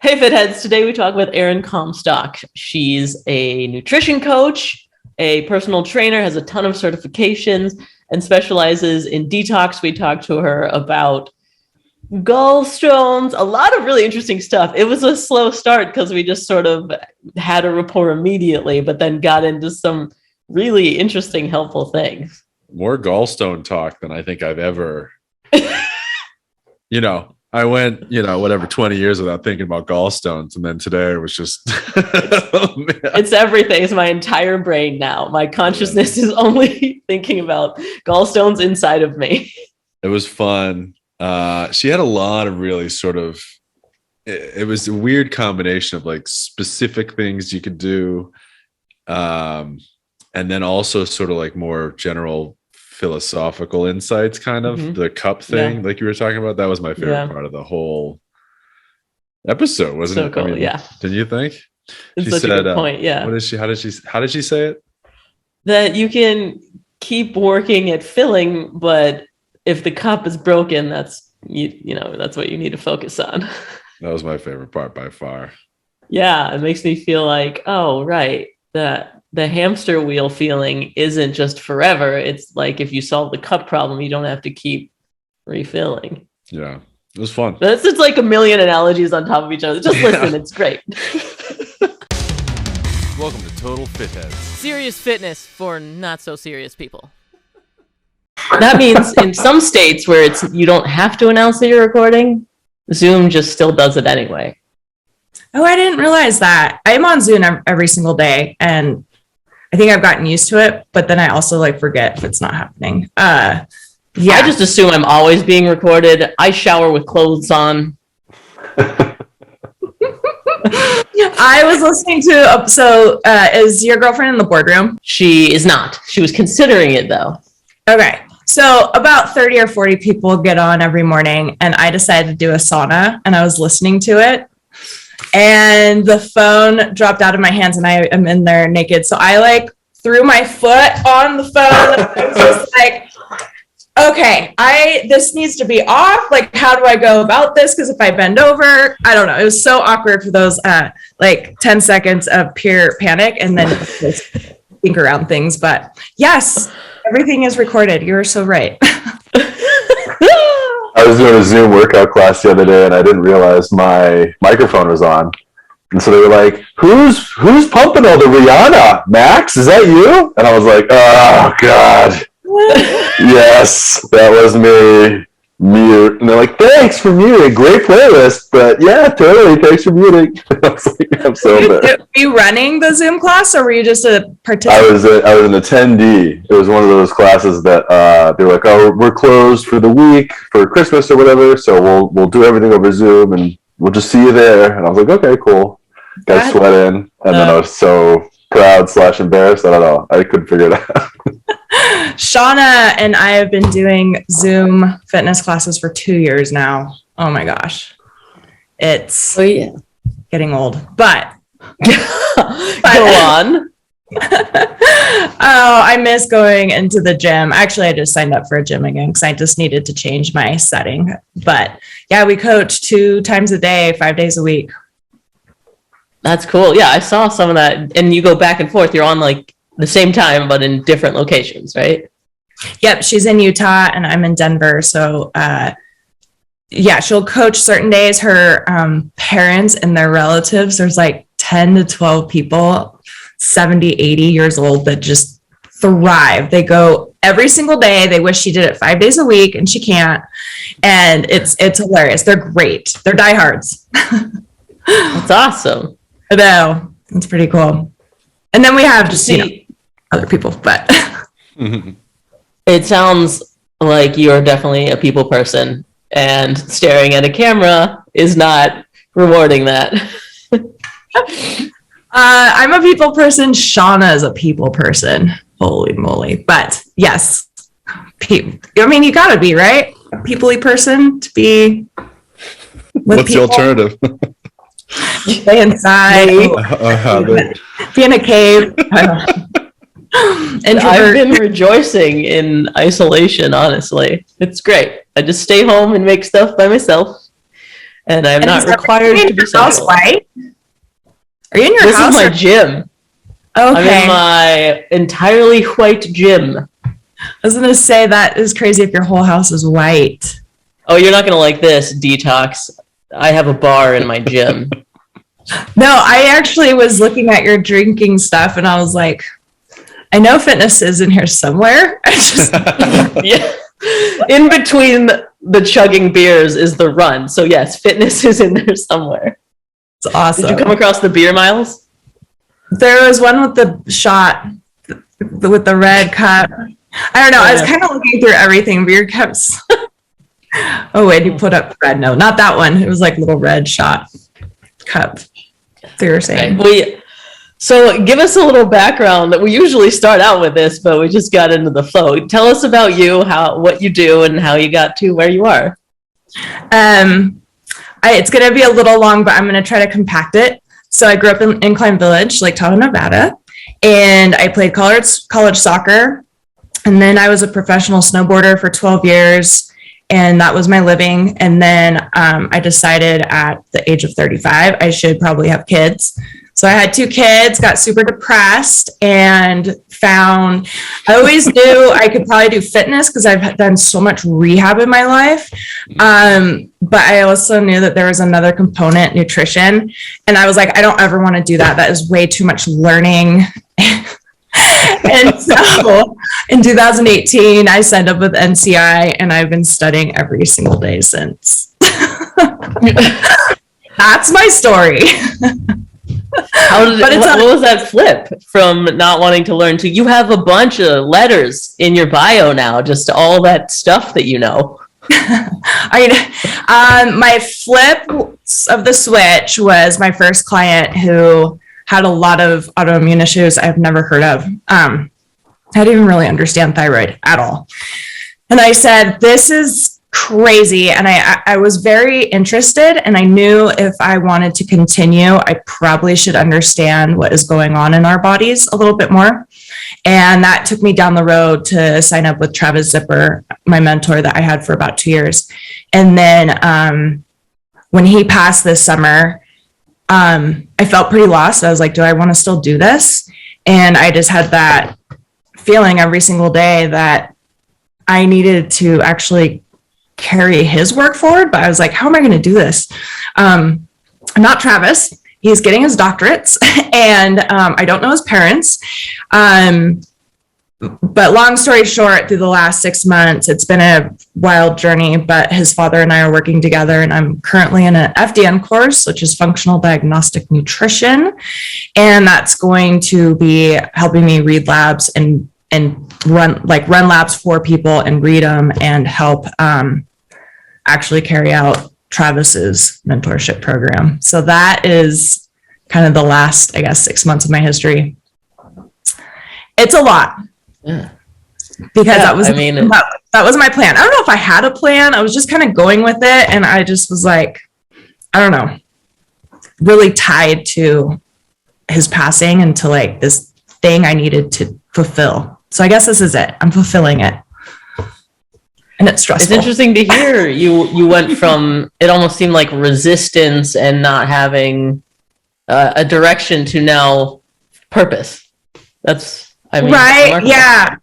Hey Fitheads, today we talk with Erin Comstock. She's a nutrition coach, a personal trainer, has a ton of certifications, and specializes in detox. We talked to her about gallstones, a lot of really interesting stuff. It was a slow start because we just sort of had a rapport immediately, but then got into some really interesting, helpful things. More gallstone talk than I think I've ever, I went, 20 years without thinking about gallstones. And then today it was just, It's everything. It's my entire brain now. My consciousness is only thinking about gallstones inside of me. It was fun. She had a lot of really it was a weird combination of like specific things you could do. And then also sort of like more general philosophical insights, kind of the cup thing, like you were talking about. That was my favorite part of the whole episode, wasn't it? Cool. I mean, didn't you think? It's such a good point. How did she say it? That you can keep working at filling, but if the cup is broken, that's that's what you need to focus on. That was my favorite part by far. Yeah, it makes me feel like, oh, right, that the hamster wheel feeling isn't just forever. It's like if you solve the cup problem, you don't have to keep refilling. Yeah, it was fun. It's like a million analogies on top of each other. Just listen, it's great. Welcome to Total Fitheads. Serious fitness for not so serious people. That means in some states where you don't have to announce that you're recording, Zoom just still does it anyway. Oh, I didn't realize that. I'm on Zoom every single day, and I think I've gotten used to it, but then I also forget if it's not happening. I just assume I'm always being recorded. I shower with clothes on. I was listening to, is your girlfriend in the boardroom? She is not. She was considering it though. Okay. So about 30 or 40 people get on every morning, and I decided to do a sauna, and I was listening to it. And the phone dropped out of my hands and I am in there naked. So I threw my foot on the phone. And I was just like, okay, this needs to be off. Like, how do I go about this? Because if I bend over, I don't know. It was so awkward for those 10 seconds of pure panic and then just think around things. But yes, everything is recorded. You're so right. I was doing a Zoom workout class the other day and I didn't realize my microphone was on. And so they were like, who's pumping all the Rihanna? Max, is that you? And I was like, oh, God. Yes, that was me. Mute. And they're like, thanks for muting. Great playlist. But yeah, totally. Thanks for muting. I was like, I'm so bad. Were you running the Zoom class or were you just a participant? I was an attendee. It was one of those classes that they were like, oh, we're closed for the week for Christmas or whatever. So we'll do everything over Zoom and we'll just see you there. And I was like, okay, cool. Got sweat in. And then I was so proud / embarrassed. I don't know. I couldn't figure it out. Shauna and I have been doing Zoom fitness classes for 2 years now. Oh my gosh. It's getting old, but go on. Oh, I miss going into the gym. Actually, I just signed up for a gym again because I just needed to change my setting. But yeah, we coach 2 times a day, 5 days a week. That's cool. Yeah, I saw some of that. And you go back and forth. You're on the same time, but in different locations, right? Yep. She's in Utah and I'm in Denver. So, she'll coach certain days. Her parents and their relatives, there's 10 to 12 people, 70, 80 years old that just thrive. They go every single day. They wish she did it 5 days a week and she can't. And it's hilarious. They're great. They're diehards. That's awesome. I know. It's pretty cool. And then we have just, other people, but it sounds like you're definitely a people person and staring at a camera is not rewarding that. I'm a people person. Shauna is a people person. Holy moly. But yes, you gotta be, right? A people-y person to be with What's people. the alternative? Stay inside. Be in a cave. I've been rejoicing in isolation, honestly. It's great. I just stay home and make stuff by myself. and I'm not required to be house social. white? Are you in your This house? is my gym. I'm Okay. in my entirely white gym. I was going to say that is crazy if your whole house is white. Oh, you're not going to like this, Detox. I have a bar in my gym. No, I actually was looking at your drinking stuff and I was like, I know fitness is in here somewhere. I just, Yeah. In between the chugging beers is the run. So yes, fitness is in there somewhere. it's awesome. Did you come across the beer miles? There was one with the shot, with the red cup. I don't know. I was kind of looking through everything. Beer cups. Oh, wait, you put up red. No, not that one. It was like little red shot cup. They were saying. So give us a little background. That we usually start out with this, but we just got into the flow. Tell us about you, what you do, and how you got to where you are. It's going to be a little long, but I'm going to try to compact it. So I grew up in Incline Village, Lake Tahoe, Nevada, and I played college soccer. And then I was a professional snowboarder for 12 years, and that was my living. And then I decided at the age of 35, I should probably have kids. So I had 2 kids, got super depressed, and I always knew I could probably do fitness because I've done so much rehab in my life. But I also knew that there was another component, nutrition. And I was like, I don't ever want to do that. That is way too much learning. And so in 2018, I signed up with NCI and I've been studying every single day since. That's my story. What was that flip from not wanting to learn to you have a bunch of letters in your bio now, just all that stuff that you know? My flip of the switch was my first client who had a lot of autoimmune issues I've never heard of. I didn't even really understand thyroid at all. And I said, this is crazy. And I was very interested, and I knew if I wanted to continue, I probably should understand what is going on in our bodies a little bit more. And that took me down the road to sign up with Travis Zipper, my mentor that I had for about 2 years. And then when he passed this summer, I felt pretty lost. I was like, do I want to still do this? And I just had that feeling every single day that I needed to actually carry his work forward. But I was like, how am I going to do this? I'm not Travis. He's getting his doctorates and I don't know his parents. But long story short, through the last 6 months, it's been a wild journey, but his father and I are working together, and I'm currently in an FDN course, which is Functional Diagnostic Nutrition. And that's going to be helping me read labs and run labs for people and read them and help actually carry out Travis's mentorship program. So that is kind of the last, 6 months of my history. It's a lot. Yeah. Because that was my plan. I don't know if I had a plan. I was just kind of going with it. And I just was like, I don't know, really tied to his passing and to like this thing I needed to fulfill. So I guess this is it. I'm fulfilling it. And it's stressful. It's interesting to hear you went from, it almost seemed like resistance and not having a direction to now purpose. That's, right. remarkable. Yeah.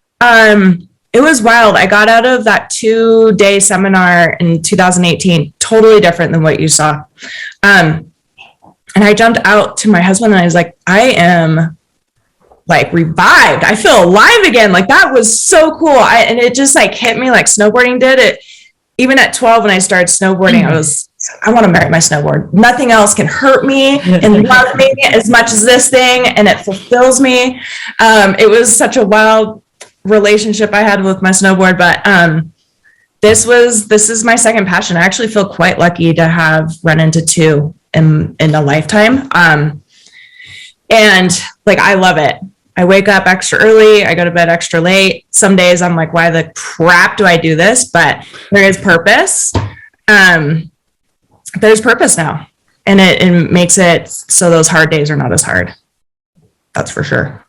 It was wild. I got out of that 2-day seminar in 2018, totally different than what you saw. And I jumped out to my husband and I was like, I am like revived. I feel alive again. Like that was so cool. And it just like hit me like snowboarding did it. Even at 12, when I started snowboarding, I want to marry my snowboard. Nothing else can hurt me and love me as much as this thing. And it fulfills me. It was such a wild relationship I had with my snowboard, but this is my second passion. I actually feel quite lucky to have run into 2 in a lifetime. And like, I love it. I wake up extra early. I go to bed extra late. Some days I'm like, why the crap do I do this? But there is purpose. There's purpose now. And it makes it so those hard days are not as hard. That's for sure.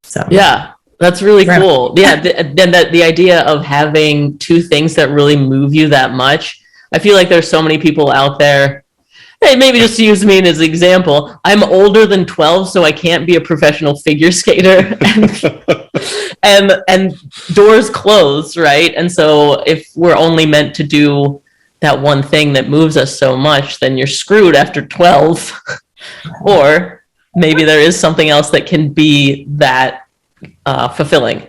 So yeah, that's really cool. Yeah. Then the idea of having 2 things that really move you that much. I feel like there's so many people out there. Hey, maybe just use me as an example. I'm older than 12, so I can't be a professional figure skater. And doors close, right? And so if we're only meant to do that one thing that moves us so much, then you're screwed after 12. Or maybe there is something else that can be that fulfilling.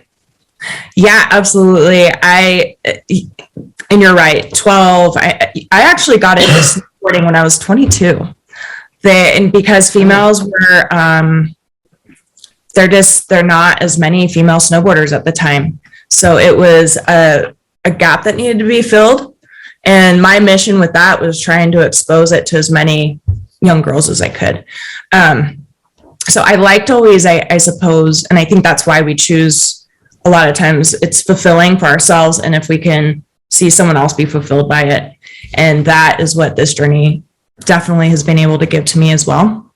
Yeah, absolutely. And you're right. 12. I actually got into snowboarding when I was 22. And because females were, they're not as many female snowboarders at the time. So it was a gap that needed to be filled. And my mission with that was trying to expose it to as many young girls as I could. So I liked always, I suppose, and I think that's why we choose a lot of times. It's fulfilling for ourselves. And if we can see someone else be fulfilled by it. And that is what this journey definitely has been able to give to me as well,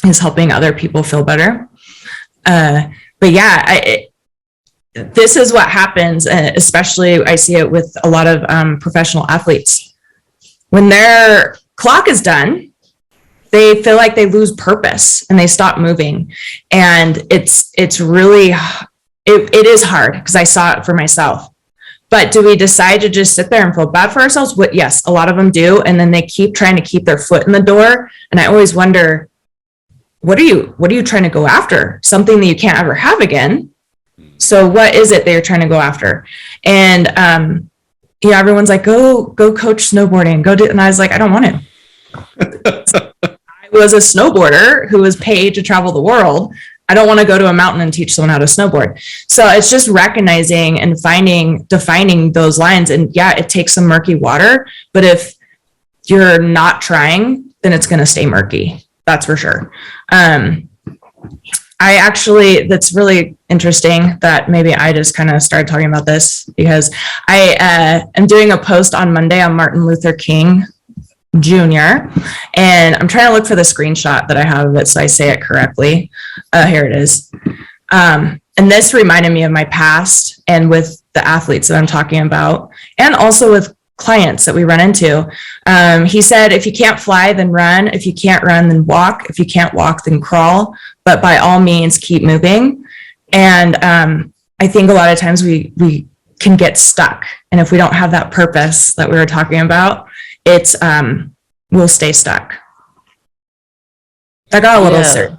is helping other people feel better. But yeah, this is what happens, especially I see it with a lot of professional athletes. When their clock is done, they feel like they lose purpose and they stop moving. And it's really, it is hard because I saw it for myself. But do we decide to just sit there and feel bad for ourselves? Yes, a lot of them do. And then they keep trying to keep their foot in the door. And I always wonder, what are you trying to go after? Something that you can't ever have again. So what is it that you're trying to go after? And everyone's like, go coach snowboarding, go do. And I was like, I don't want to. I was a snowboarder who was paid to travel the world. I don't want to go to a mountain and teach someone how to snowboard. So it's just recognizing and defining those lines. And yeah, it takes some murky water, but if you're not trying, then it's going to stay murky. That's for sure. That's really interesting that maybe I just kind of started talking about this because I am doing a post on Monday on Martin Luther King Jr. And I'm trying to look for the screenshot that I have of it so I say it correctly. Here it is. And this reminded me of my past and with the athletes that I'm talking about, and also with clients that we run into. He said, if you can't fly, then run. If you can't run, then walk. If you can't walk, then crawl. But by all means, keep moving. And I think a lot of times we can get stuck. And if we don't have that purpose that we were talking about, it's we'll stay stuck. I got a little certain.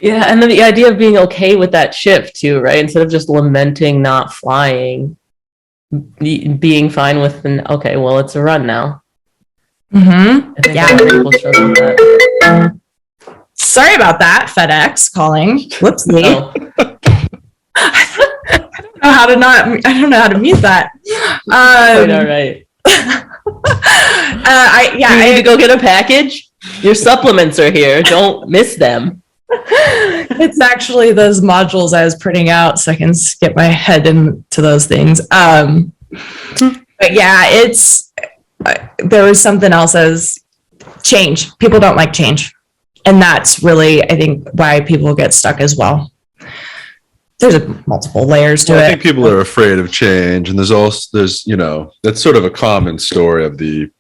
Yeah, and then the idea of being okay with that shift too, right? Instead of just lamenting not flying, being fine with okay, well, it's a run now. Mm-hmm. I think people struggle with that. Sorry about that, FedEx calling. Whoopsie. Oh. I don't know how to mute that. All right. You need to go get a package. Your supplements are here. Don't miss them. It's actually those modules I was printing out so I can get my head into those things. But yeah, there was something else as change. People don't like change. And that's really, I think, why people get stuck as well. There's multiple layers to it. I think people are afraid of change, and there's that's sort of a common story of the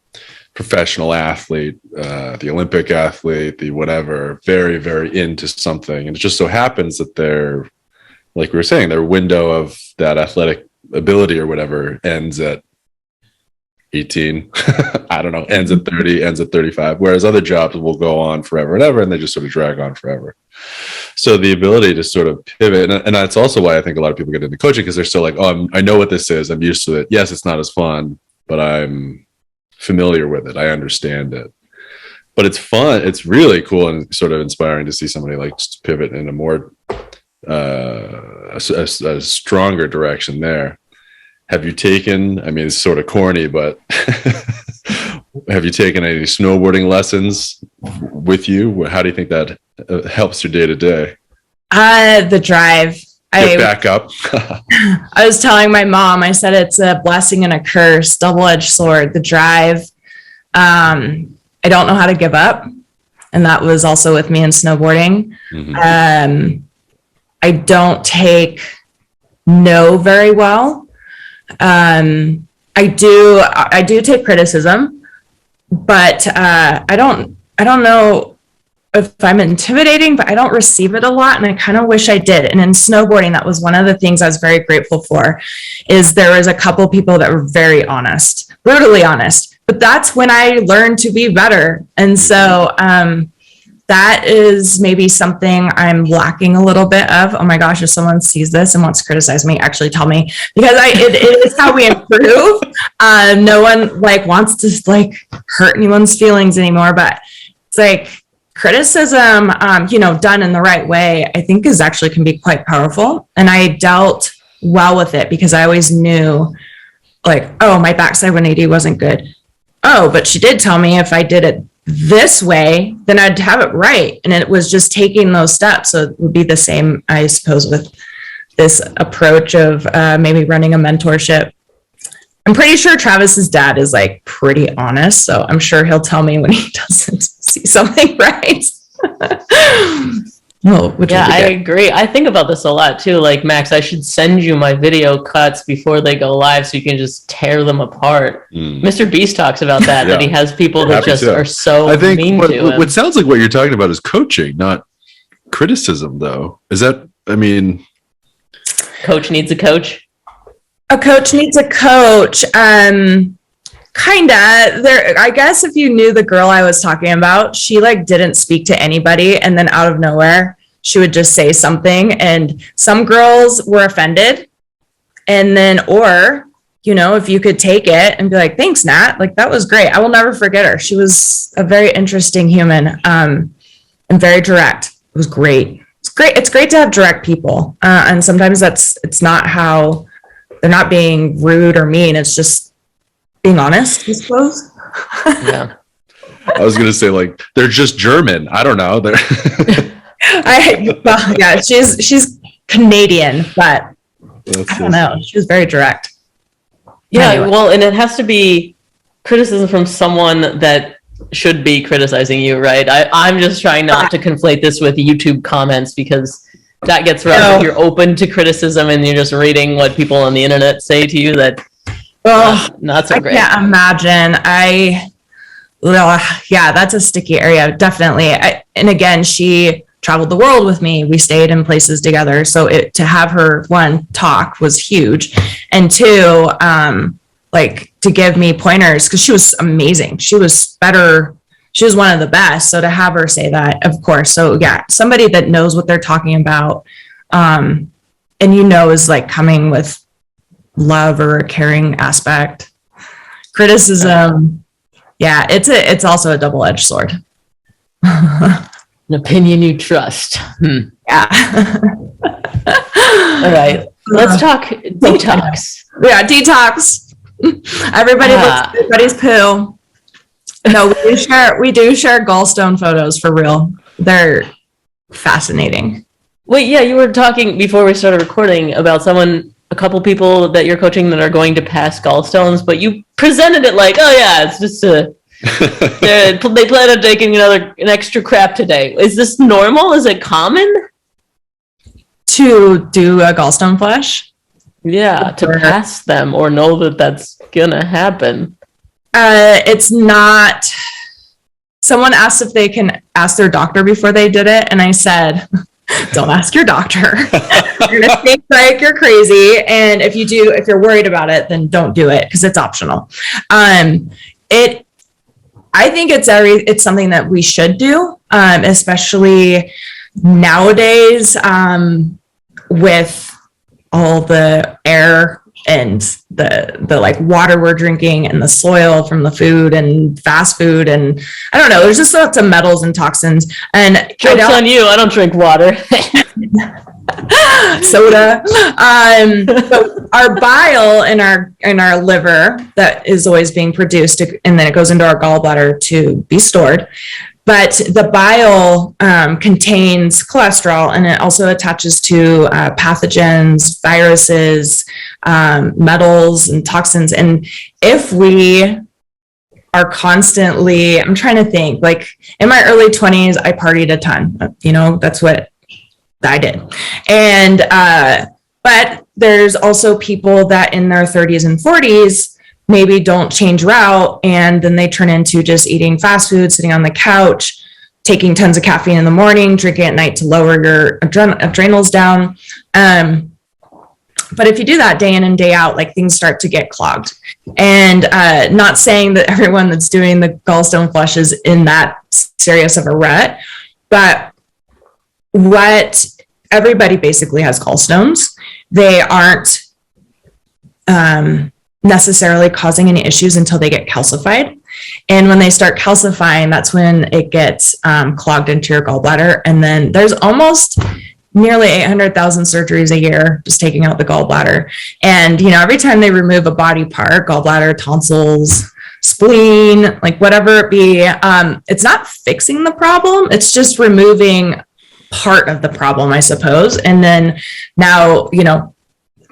professional athlete, the Olympic athlete, the whatever, very, very into something, and it just so happens that they're, like we were saying, their window of that athletic ability or whatever ends at 18. I don't know, ends at 30, ends at 35, whereas other jobs will go on forever and ever, and they just sort of drag on forever. So the ability to sort of pivot, and that's also why I think a lot of people get into coaching, because they're still like, oh, I know what this is. I'm used to it. Yes, it's not as fun, but I'm familiar with it. I understand it. But it's fun. It's really cool and sort of inspiring to see somebody like just pivot in a more a stronger direction there. Have you taken, I mean, it's sort of corny, but have you taken any snowboarding lessons with you? How do you think that helps your day to day? The drive. Get back up. I was telling my mom, I said it's a blessing and a curse, double-edged sword. The drive. I don't know how to give up. And that was also with me in snowboarding. Mm-hmm. I don't take no very well. I do take criticism, but I don't know if I'm intimidating, but I don't receive it a lot. And I kind of wish I did. And in snowboarding, that was one of the things I was very grateful for, is there was a couple people that were very honest, brutally honest, but that's when I learned to be better. And so that is maybe something I'm lacking a little bit of. Oh my gosh, if someone sees this and wants to criticize me, actually tell me, because it is how we improve. No one like wants to like hurt anyone's feelings anymore, but it's like, criticism, done in the right way, I think is actually can be quite powerful. And I dealt well with it because I always knew like, oh, my backside 180 wasn't good. Oh, but she did tell me if I did it this way, then I'd have it right. And it was just taking those steps. So it would be the same, I suppose, with this approach of maybe running a mentorship. I'm pretty sure Travis's dad is like pretty honest, so I'm sure he'll tell me when he doesn't see something right. I agree. I think about this a lot too. Like, Max, I should send you my video cuts before they go live so you can just tear them apart. Mr. Beast talks about that, that he has people that just are so I think mean to him. What sounds like what you're talking about is coaching, not criticism, though. Is that, Coach needs a coach? A coach needs a coach. Kinda. There, I guess if you knew the girl I was talking about, she like didn't speak to anybody, and then out of nowhere, she would just say something, and some girls were offended. And then, or, if you could take it and be like, thanks, Nat, like that was great. I will never forget her. She was a very interesting human, and very direct. It was great. It's great to have direct people. And sometimes it's not how they're not being rude or mean. It's just being honest, I suppose. Yeah. I was going to say, like, they're just German. I don't know. She's Canadian, but I don't know. She was very direct. Yeah, anyway. Well, and it has to be criticism from someone that should be criticizing you, right? I'm just trying not to conflate this with YouTube comments, because that gets rough. No. If you're open to criticism and you're just reading what people on the internet say to you, that not so great. I can't imagine. That's a sticky area, definitely. And again, she traveled the world with me. We stayed in places together. So to have her, one, talk was huge. And two, to give me pointers, because she was amazing. She was better. She was one of the best. So to have her say that, of course. So yeah, somebody that knows what they're talking about, and is like coming with love or a caring aspect. Criticism, it's also a double-edged sword. An opinion you trust. Yeah. All right. Let's talk detox. Yeah, detox. Everybody looks at everybody's poo. No, we do share gallstone photos for real. They're fascinating. Wait, yeah, you were talking before we started recording about a couple people that you're coaching that are going to pass gallstones, but you presented it like, oh yeah, it's just they plan on taking an extra crap today. Is this normal? Is it common to do a gallstone flush? Yeah, to pass them or know that that's gonna happen. It's not. Someone asked if they can ask their doctor before they did it, and I said, don't ask your doctor. You're gonna think like you're crazy, and if you're worried about it, then don't do it, because it's optional. I think it's something that we should do, especially nowadays, with all the air and the like water we're drinking and the soil from the food and fast food, and I don't know, there's just lots of metals and toxins. And joke's on you, I don't drink water. Soda. So our bile in our liver that is always being produced, and then it goes into our gallbladder to be stored. But the bile contains cholesterol, and it also attaches to pathogens, viruses, metals, and toxins. And if we are constantly, I'm trying to think, like in my early 20s, I partied a ton. That's what I did. And But there's also people that in their 30s and 40s maybe don't change route, and then they turn into just eating fast food, sitting on the couch, taking tons of caffeine in the morning, drinking at night to lower your adrenals down. But if you do that day in and day out, like things start to get clogged. And not saying that everyone that's doing the gallstone flush is in that serious of a rut, but what everybody basically has gallstones. They aren't necessarily causing any issues until they get calcified. And when they start calcifying, that's when it gets clogged into your gallbladder. And then there's almost nearly 800,000 surgeries a year just taking out the gallbladder. And, you know, every time they remove a body part, gallbladder, tonsils, spleen, like whatever it be, it's not fixing the problem. It's just removing part of the problem, I suppose. And then now, you know,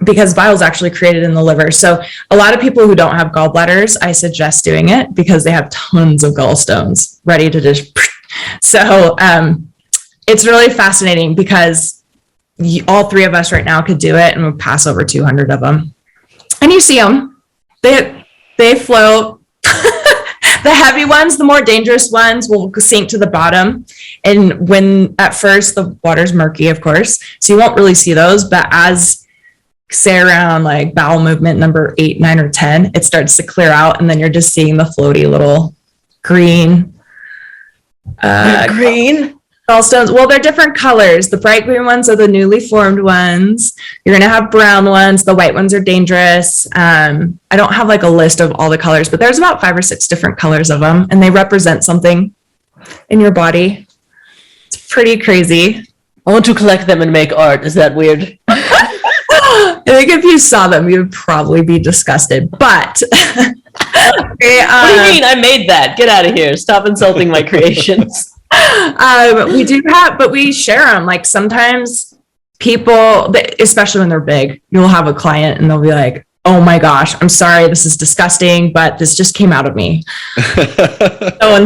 because bile is actually created in the liver. So a lot of people who don't have gallbladders, I suggest doing it because they have tons of gallstones ready to just. So it's really fascinating because all three of us right now could do it and we'll pass over 200 of them. And you see them, they float. The heavy ones, the more dangerous ones will sink to the bottom. And when at first the water's murky, of course, so you won't really see those. But as say around like bowel movement number 8, 9, or 10, it starts to clear out. And then you're just seeing the floaty little green gallstones. Well, they're different colors. The bright green ones are the newly formed ones. You're going to have brown ones. The white ones are dangerous. I don't have like a list of all the colors, but there's about 5 or 6 different colors of them, and they represent something in your body. It's pretty crazy. I want to collect them and make art. Is that weird? I think if you saw them, you would probably be disgusted. But what do you mean? I made that. Get out of here. Stop insulting my creations. We do have, but we share them. Like sometimes people, especially when they're big, you'll have a client and they'll be like, oh my gosh, I'm sorry, this is disgusting, but this just came out of me. So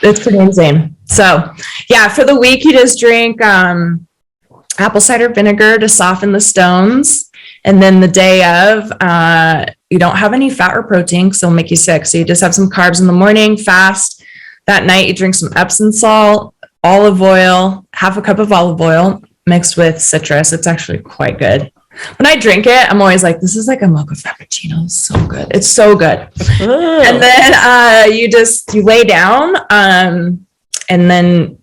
it's pretty insane. So yeah, for the week, you just drink apple cider vinegar to soften the stones. And then the day of, you don't have any fat or protein because it'll make you sick. So you just have some carbs in the morning, fast. That night, you drink some Epsom salt, olive oil, half a cup of olive oil mixed with citrus. It's actually quite good. When I drink it, I'm always like, this is like a mocha frappuccino. It's so good. It's so good. Oh. And then you lay down. And then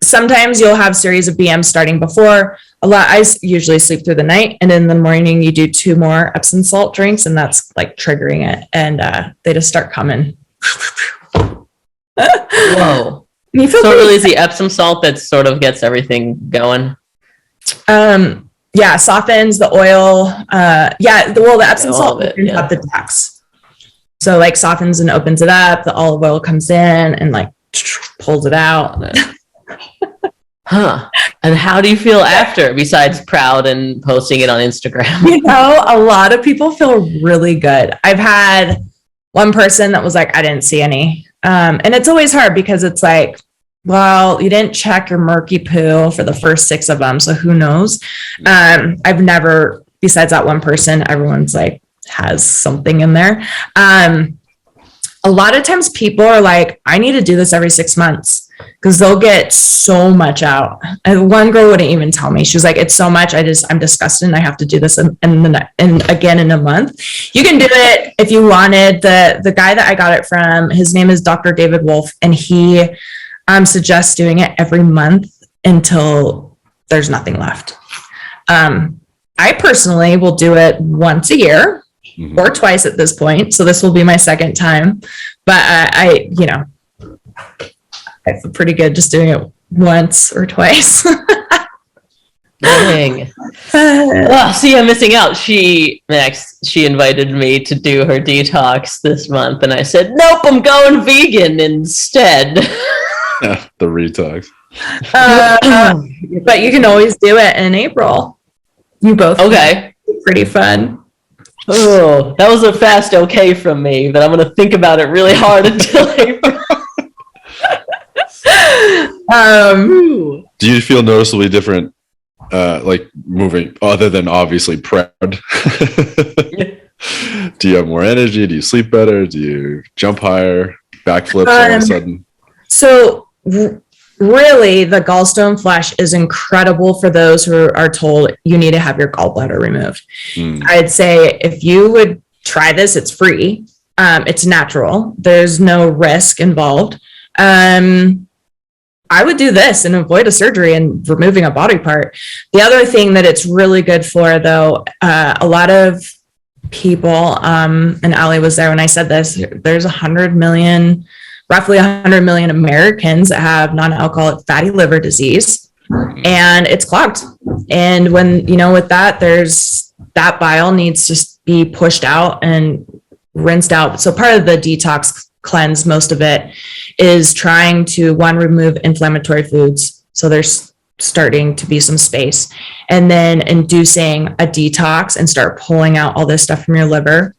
sometimes you'll have series of BMs starting before. I usually sleep through the night. And in the morning, you do 2 more Epsom salt drinks. And that's like triggering it. And they just start coming. Whoa. So really is the Epsom salt that sort of gets everything going? Yeah, softens the oil. The Epsom salt opens up the detox. So like softens and opens it up. The olive oil comes in and like pulls it out. Huh. And how do you feel after, besides proud and posting it on Instagram? You know, a lot of people feel really good. I've had one person that was like, I didn't see any. And it's always hard because it's like, well, you didn't check your murky poo for the first 6 of them. So who knows? I've never, besides that one person, everyone's like has something in there. A lot of times people are like, I need to do this every 6 months because they'll get so much out. And one girl wouldn't even tell me. She was like, it's so much. I'm disgusted and I have to do this and again in a month. You can do it if you wanted. The guy that I got it from, his name is Dr. David Wolf, and he suggests doing it every month until there's nothing left. I personally will do it once a year or twice at this point. So this will be my 2nd time, but I feel pretty good just doing it once or twice. Dang. See, I'm missing out. She invited me to do her detox this month, and I said, nope, I'm going vegan instead. The retox. But you can always do it in April. You both. Okay. Pretty fun. Oh, that was a fast okay from me, but I'm going to think about it really hard until April. Do you feel noticeably different like moving other than obviously pred? Do you have more energy? Do you sleep better? Do you jump higher? Backflips all of a sudden? So really, the gallstone flesh is incredible for those who are told you need to have your gallbladder removed. I'd say if you would try this, it's free. It's natural. There's no risk involved. I would do this and avoid a surgery and removing a body part. The other thing that it's really good for, though, a lot of people, and Ali was there when I said this, there's roughly 100 million Americans that have non-alcoholic fatty liver disease, and it's clogged. And when, with that, that bile needs to be pushed out and rinsed out. So part of the detox cleanse, most of it is trying to remove inflammatory foods. So there's starting to be some space, and then inducing a detox and start pulling out all this stuff from your liver,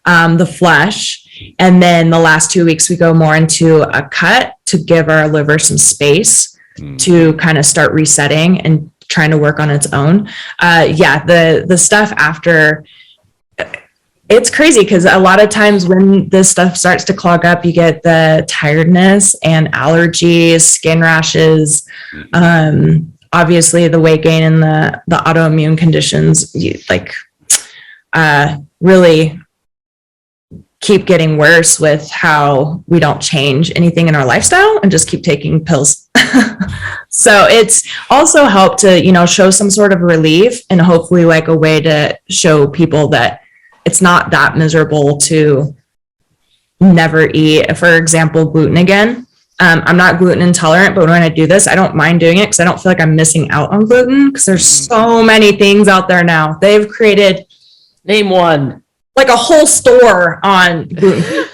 the flesh. And then the last 2 weeks, we go more into a cut to give our liver some space to kind of start resetting and trying to work on its own. The stuff after, it's crazy because a lot of times when this stuff starts to clog up, you get the tiredness and allergies, skin rashes, obviously the weight gain and the autoimmune conditions, really keep getting worse with how we don't change anything in our lifestyle and just keep taking pills. So it's also helped to, show some sort of relief and hopefully like a way to show people that it's not that miserable to never eat, for example, gluten again. I'm not gluten intolerant, but when I do this, I don't mind doing it because I don't feel like I'm missing out on gluten because there's so many things out there now. They've created, name one, like a whole store on gluten,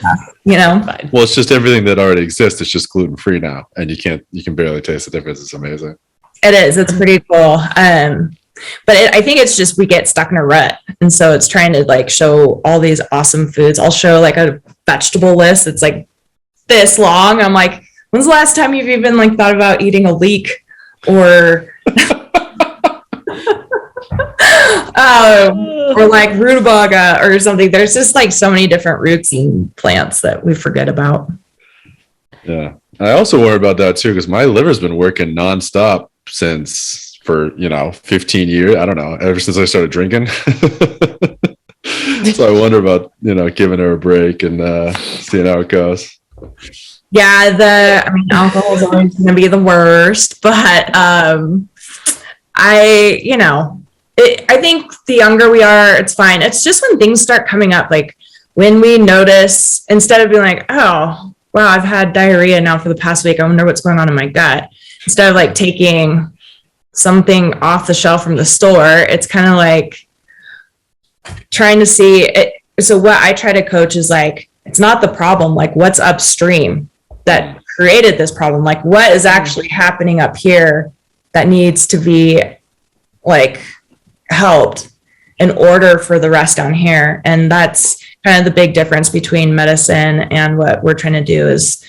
Well, it's just everything that already exists. It's just gluten-free now, and you can barely taste the difference. It's amazing. It is. It's pretty cool. But I think it's just we get stuck in a rut. And so it's trying to like show all these awesome foods. I'll show like a vegetable list. It's like this long. I'm like, when's the last time you've even like thought about eating a leek or or like rutabaga or something? There's just like so many different roots and plants that we forget about. Yeah. I also worry about that too, because my liver's been working nonstop for 15 years. I don't know, ever since I started drinking. So I wonder about giving her a break and seeing how it goes. Yeah, alcohol is always going to be the worst, but I think the younger we are, it's fine. It's just when things start coming up, like when we notice, instead of being like, oh wow, I've had diarrhea now for the past week, I wonder what's going on in my gut, instead of like taking something off the shelf from the store, it's kind of like trying to see it. So what I try to coach is like, it's not the problem, like what's upstream that created this problem, like what is actually happening up here that needs to be like helped in order for the rest down here. And that's kind of the big difference between medicine and what we're trying to do is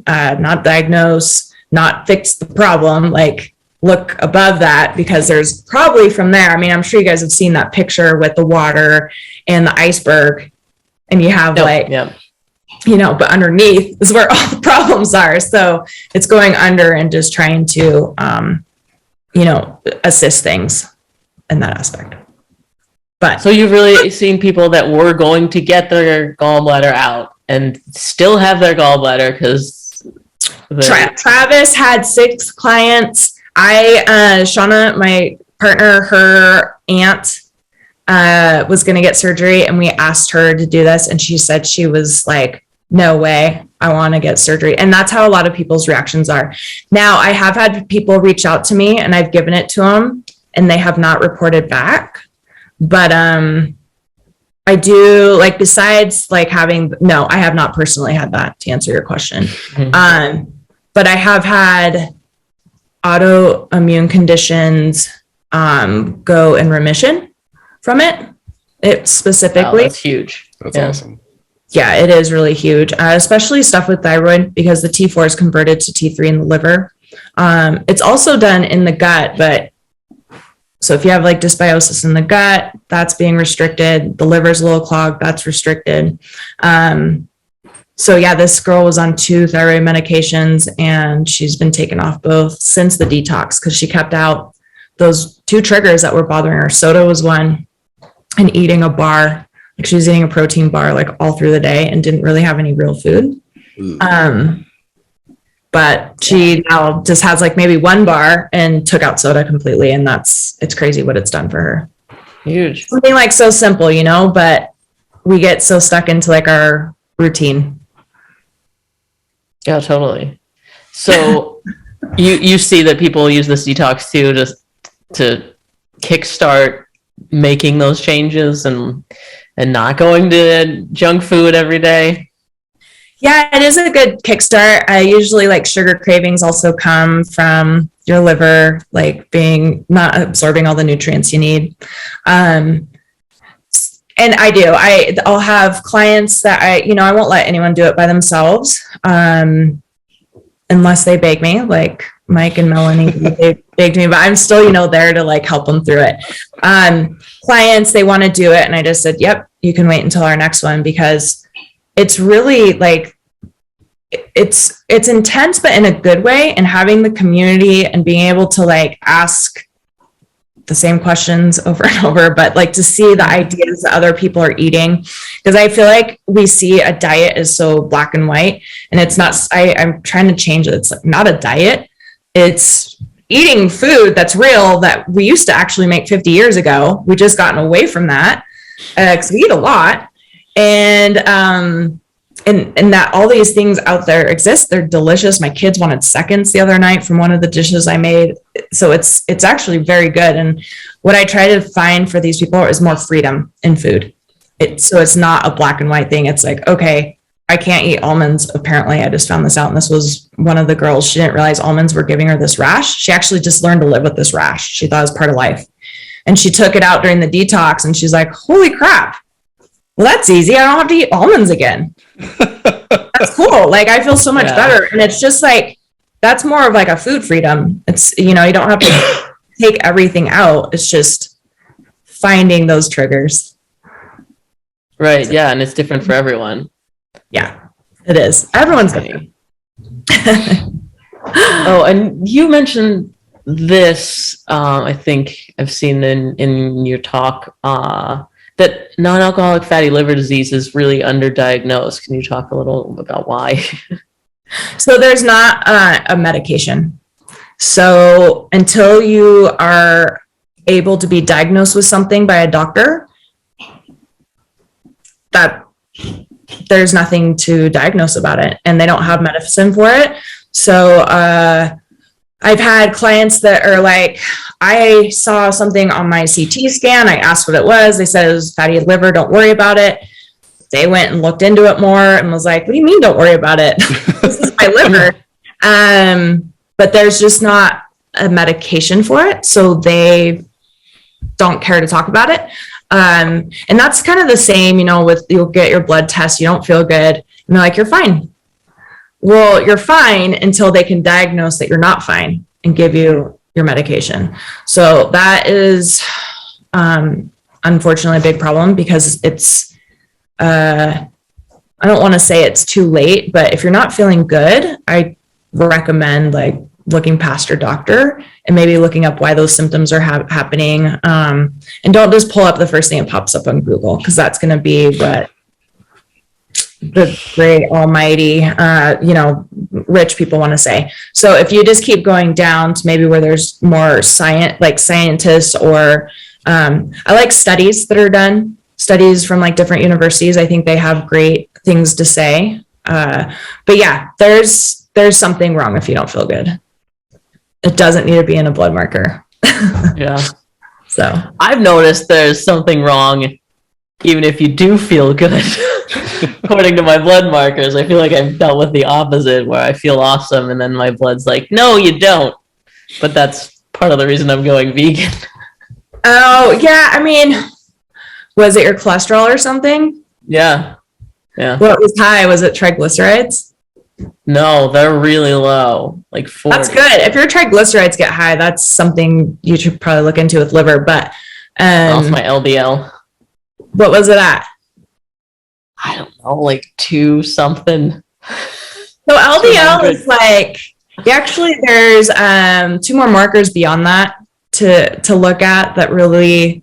not diagnose, not fix the problem, like look above that, because there's probably from there. I'm sure you guys have seen that picture with the water and the iceberg, and you have but underneath is where all the problems are. So it's going under and just trying to, assist things in that aspect. But so you've really seen people that were going to get their gallbladder out and still have their gallbladder because Travis had 6 clients. Shauna, my partner, her aunt was going to get surgery, and we asked her to do this, and she said she was like, no way, I want to get surgery. And that's how a lot of people's reactions are. Now, I have had people reach out to me, and I've given it to them, and they have not reported back. But I do, like, besides like no, I have not personally had that, to answer your question. Mm-hmm. But I have had autoimmune conditions go in remission from it. It specifically. Wow, that's huge. That's awesome. Yeah, it is really huge, especially stuff with thyroid, because the T4 is converted to T3 in the liver. It's also done in the gut, but So if you have like dysbiosis in the gut, that's being restricted. The liver's a little clogged, that's restricted. So yeah, this girl was on 2 thyroid medications and she's been taken off both since the detox because she kept out those 2 triggers that were bothering her. Soda was one, and eating a bar. Like she was eating a protein bar like all through the day and didn't really have any real food. But she now just has like maybe 1 bar and took out soda completely. And it's crazy what it's done for her. Huge. Something like so simple, you know, but we get so stuck into like our routine. Yeah, totally. So you see that people use this detox too, just to kickstart making those changes and not going to junk food every day. Yeah, it is a good kickstart. I usually like sugar cravings also come from your liver, like being not absorbing all the nutrients you need. And I'll have clients that I won't let anyone do it by themselves. Unless they beg me, like Mike and Melanie, they begged me, but I'm still, there to like help them through it. Clients, they want to do it. And I just said, yep, you can wait until our next one because it's really like, it's intense, but in a good way, and having the community and being able to like ask the same questions over and over, but like to see the ideas that other people are eating. Because I feel like we see a diet is so black and white, and it's not, I'm trying to change it. It's not a diet. It's eating food that's real that we used to actually make 50 years ago. We just gotten away from that because we eat a lot. And that all these things out there exist. They're delicious. My kids wanted seconds the other night from one of the dishes I made. So it's actually very good. And what I try to find for these people is more freedom in food. So it's not a black and white thing. It's like, okay, I can't eat almonds. Apparently I just found this out. And this was one of the girls. She didn't realize almonds were giving her this rash. She actually just learned to live with this rash. She thought it was part of life. And she took it out during the detox and she's like, holy crap. Well, that's easy. I don't have to eat almonds again. That's cool. Like I feel so much better. And it's just like, that's more of like a food freedom. It's, you don't have to take everything out. It's just finding those triggers. Right. Yeah. And it's different for everyone. Yeah, it is. Everyone's different. Oh, and you mentioned this, I think I've seen in your talk, that non-alcoholic fatty liver disease is really underdiagnosed. Can you talk a little about why? So there's not a medication. So until you are able to be diagnosed with something by a doctor, that there's nothing to diagnose about it, and they don't have medicine for it. So I've had clients that are like, I saw something on my CT scan. I asked what it was. They said it was fatty liver. Don't worry about it. They went and looked into it more and was like, what do you mean don't worry about it? This is my liver. But there's just not a medication for it. So they don't care to talk about it. And that's kind of the same, with you'll get your blood test. You don't feel good. And they're like, you're fine. Well, you're fine until they can diagnose that you're not fine and give you your medication. So that is unfortunately a big problem because it's, I don't want to say it's too late, but if you're not feeling good, I recommend like looking past your doctor and maybe looking up why those symptoms are happening. And don't just pull up the first thing that pops up on Google, because that's going to be what the great almighty, rich people want to say. So if you just keep going down to maybe where there's more science, like scientists, or I like studies that are done, studies from like different universities. I think they have great things to say. But yeah, there's something wrong if you don't feel good. It doesn't need to be in a blood marker. Yeah. So I've noticed there's something wrong even if you do feel good. According to my blood markers, I feel like I've dealt with the opposite, where I feel awesome and then my blood's like, no, you don't. But that's part of the reason I'm going vegan. Oh, yeah. I mean, was it your cholesterol or something? Yeah. What was high? Was it triglycerides? No, they're really low, like 40. That's good. If your triglycerides get high, that's something you should probably look into with liver. But Also my LDL. what was it at? I don't know, like 2 something. So LDL 200. is like, actually there's 2 more markers beyond that to look at that really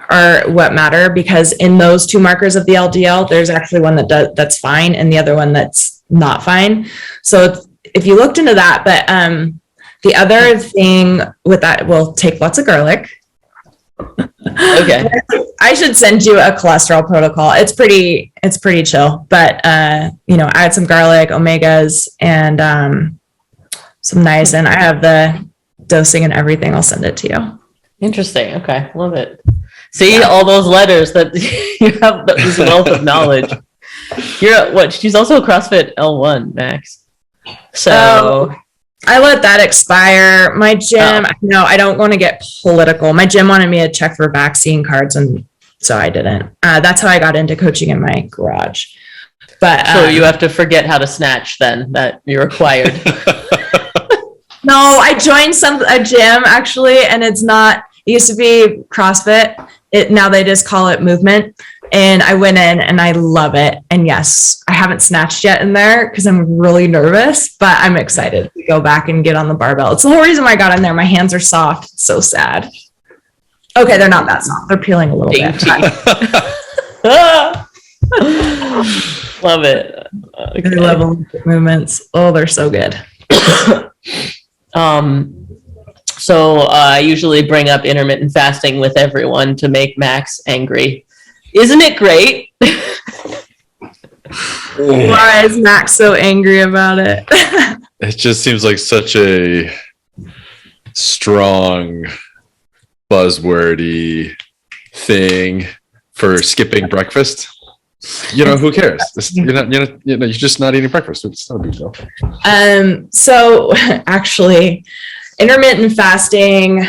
are what matter, because in those 2 markers of the LDL, there's actually one that's fine and the other one that's not fine. So if you looked into that, but the other thing with that, we'll take lots of garlic. Okay. I should send you a cholesterol protocol. It's pretty chill, but add some garlic, omegas, and some niacin. I have the dosing and everything. I'll send it to you. Interesting. Okay. Love it. See all those letters that you have this wealth of knowledge. You're at what? She's also a CrossFit L1 Max. So I let that expire. My gym, no, I don't want to get political. My gym wanted me to check for vaccine cards, and so I didn't. That's how I got into coaching in my garage. But so you have to forget how to snatch then, that you're required. No, I joined a gym actually, and it's not. It used to be CrossFit. Now they just call it Movement. And I went in and I love it. And yes, I haven't snatched yet in there because I'm really nervous, but I'm excited to go back and get on the barbell. It's the whole reason why I got in there. My hands are soft. It's so sad. Okay, they're not that soft. They're peeling a little bit. Love it. Okay. Level movements. Oh, they're so good. So I usually bring up intermittent fasting with everyone to make Max angry. Isn't it great? Why is Max so angry about it? It just seems like such a strong buzzwordy thing for skipping breakfast. Who cares? You're just not eating breakfast. It's not a big deal. So actually, intermittent fasting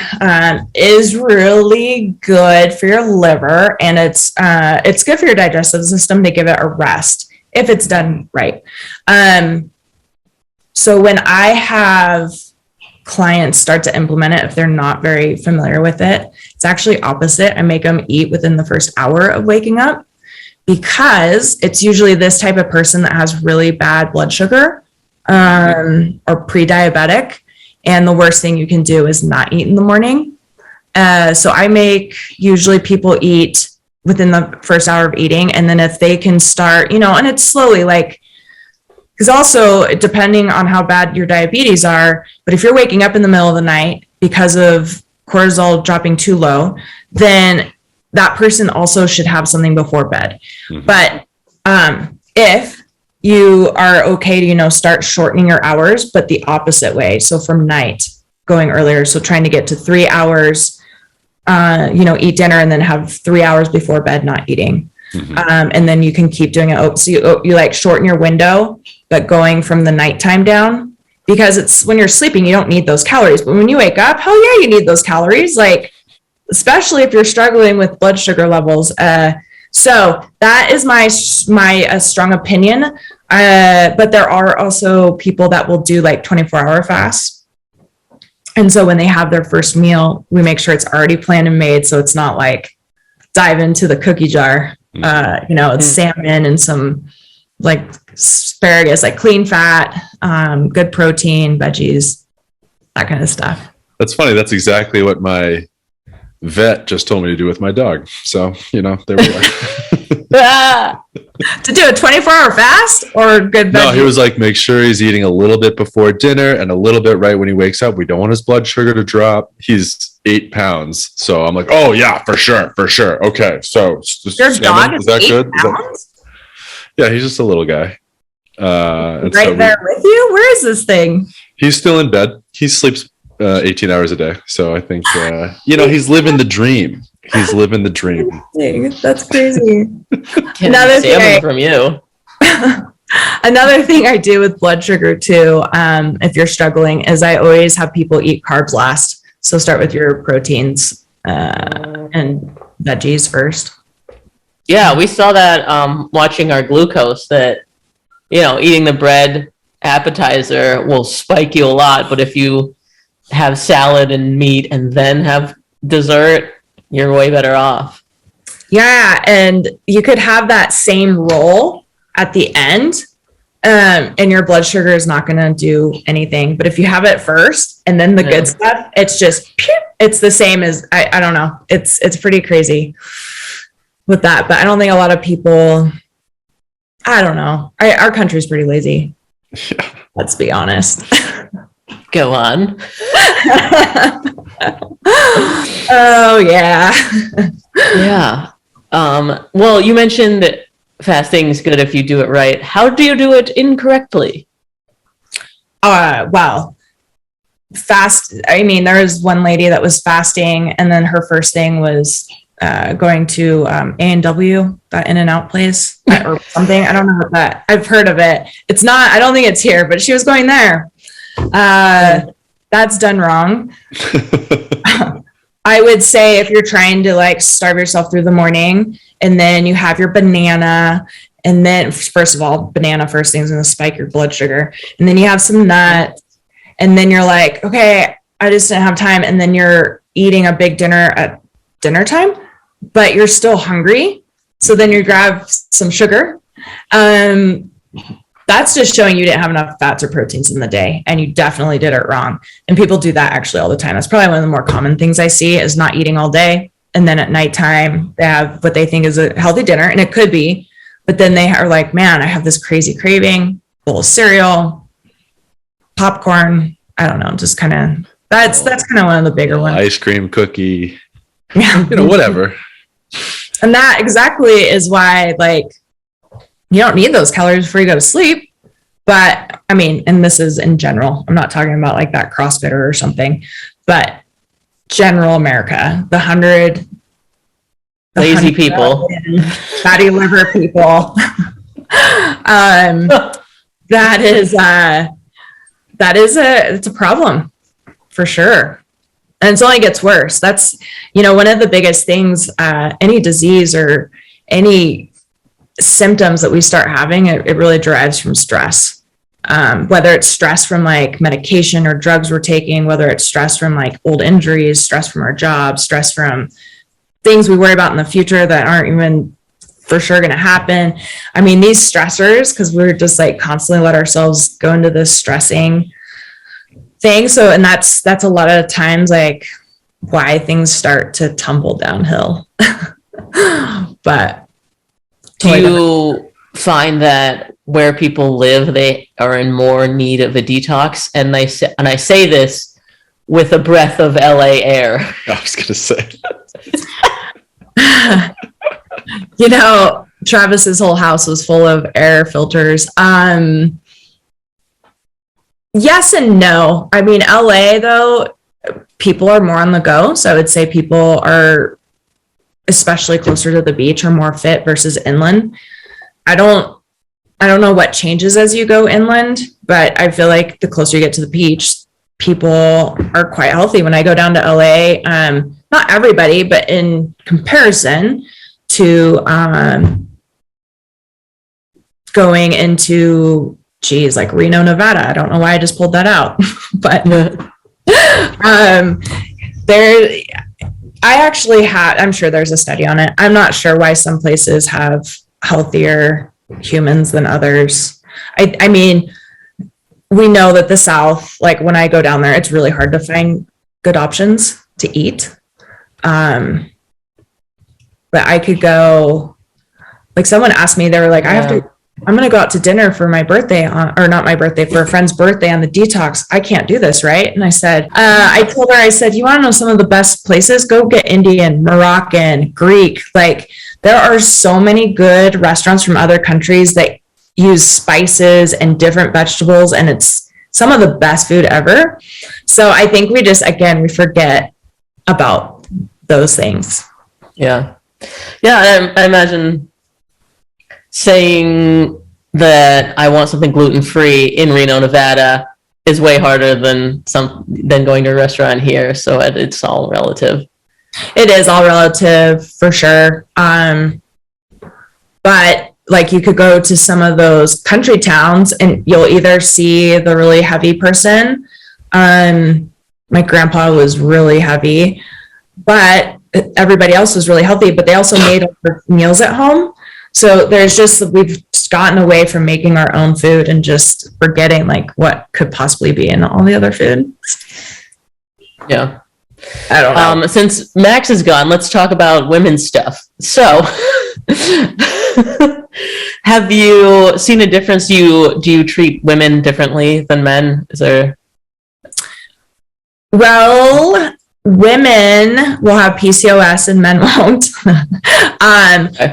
is really good for your liver, and it's good for your digestive system to give it a rest if it's done right. So when I have clients start to implement it, if they're not very familiar with it, it's actually opposite. I make them eat within the first hour of waking up, because it's usually this type of person that has really bad blood sugar or pre-diabetic. And the worst thing you can do is not eat in the morning. So I make usually people eat within the first hour of eating. And then if they can start, and it's slowly, because also depending on how bad your diabetes are, but if you're waking up in the middle of the night because of cortisol dropping too low, then that person also should have something before bed. Mm-hmm. But if you are okay to, start shortening your hours, but the opposite way. So from night going earlier. So trying to get to 3 hours, eat dinner and then have 3 hours before bed, not eating. Mm-hmm. And then you can keep doing it. So you shorten your window, but going from the nighttime down, because it's when you're sleeping, you don't need those calories. But when you wake up, hell yeah, you need those calories. Especially if you're struggling with blood sugar levels. So that is my strong opinion. But there are also people that will do 24-hour fasts. And so when they have their first meal, we make sure it's already planned and made. So it's not dive into the cookie jar. It's salmon and some asparagus, clean fat, good protein, veggies, that kind of stuff. That's funny. That's exactly what my vet just told me to do with my dog. So, there we are. To do a 24-hour fast or good veggies? No, he was make sure he's eating a little bit before dinner and a little bit right when he wakes up. We don't want his blood sugar to drop. He's 8 pounds. So I'm oh yeah, for sure. Okay. So your dog is 8 pounds? Yeah, he's just a little guy. There with you? Where is this thing? He's still in bed. He sleeps 18 hours a day. So I think, he's living the dream. He's living the dream. That's crazy. Another thing from you. Another thing I do with blood sugar too, if you're struggling, is I always have people eat carbs last. So start with your proteins and veggies first. Yeah, we saw that watching our glucose, that eating the bread appetizer will spike you a lot, but if you have salad and meat and then have dessert, you're way better off. Yeah, and you could have that same roll at the end, and your blood sugar is not going to do anything. But if you have it first and then the good stuff, it's just, it's the same as, I don't know. It's pretty crazy with that. But I don't think a lot of people, I don't know. Our country's pretty lazy. Yeah. Let's be honest. Go on. Oh, yeah. Yeah. Well, you mentioned that fasting is good if you do it right. How do you do it incorrectly? Well, I mean, there was one lady that was fasting, and then her first thing was going to A&W, that In-N-Out place or something. I don't know what that, I've heard of it. It's not, I don't think it's here, but she was going there. That's done wrong. I would say if you're trying to like starve yourself through the morning and then you have your banana, and then first of all, banana first thing is going to spike your blood sugar, and then you have some nuts, and then you're like, okay, I just didn't have time. And then you're eating a big dinner at dinner time, but you're still hungry. So then you grab some sugar. That's just showing you didn't have enough fats or proteins in the day, and you definitely did it wrong. And people do that actually all the time. That's probably one of the more common things I see, is not eating all day, and then at nighttime they have what they think is a healthy dinner, and it could be, but then they are like, man, I have this crazy craving, bowl of cereal, popcorn. I don't know, just kind of that's kind of one of the bigger ones. Ice cream, cookie, Yeah, whatever. And that exactly is why, like, you don't need those calories before you go to sleep. But I mean, and this is in general, I'm not talking about like that CrossFitter or something, but general America, the Lazy people, fatty liver people. It's a problem for sure. And it only gets worse. That's, one of the biggest things, any disease or any symptoms that we start having, it really derives from stress. Whether it's stress from like medication or drugs we're taking, whether it's stress from like old injuries, stress from our job, stress from things we worry about in the future that aren't even for sure going to happen. I mean, these stressors, because we're just like constantly let ourselves go into this stressing thing. So, and that's a lot of times like why things start to tumble downhill. But do you find that where people live, they are in more need of a detox? And I say this with a breath of LA air. I was going to say. Travis's whole house was full of air filters. Yes and no. I mean, LA though, people are more on the go. So I would say people are, especially closer to the beach, are more fit versus inland. I don't know what changes as you go inland, but I feel like the closer you get to the beach, people are quite healthy. When I go down to LA, not everybody, but in comparison to going into, like Reno, Nevada. I don't know why I just pulled that out, but I'm sure there's a study on it. I'm not sure why some places have healthier humans than others. I mean, we know that the South, like when I go down there, it's really hard to find good options to eat. But I could go, like someone asked me, they were like, I'm going to go out to dinner for my birthday or not my birthday, for a friend's birthday on the detox. I can't do this, right? And I said, I told her, you want to know some of the best places? Go get Indian, Moroccan, Greek. Like there are so many good restaurants from other countries that use spices and different vegetables, and it's some of the best food ever. So I think we forget about those things. Yeah. Yeah. I imagine saying that I want something gluten-free in Reno, Nevada is way harder than going to a restaurant here. So it's all relative. It is all relative for sure. But like you could go to some of those country towns and you'll either see the really heavy person. My grandpa was really heavy, but everybody else was really healthy, but they also made meals at home. So we've gotten away from making our own food and just forgetting like what could possibly be in all the other food. Yeah. I don't know. Since Max is gone, let's talk about women's stuff. So have you seen a difference? Do you treat women differently than men? Is there? Well, women will have PCOS and men won't.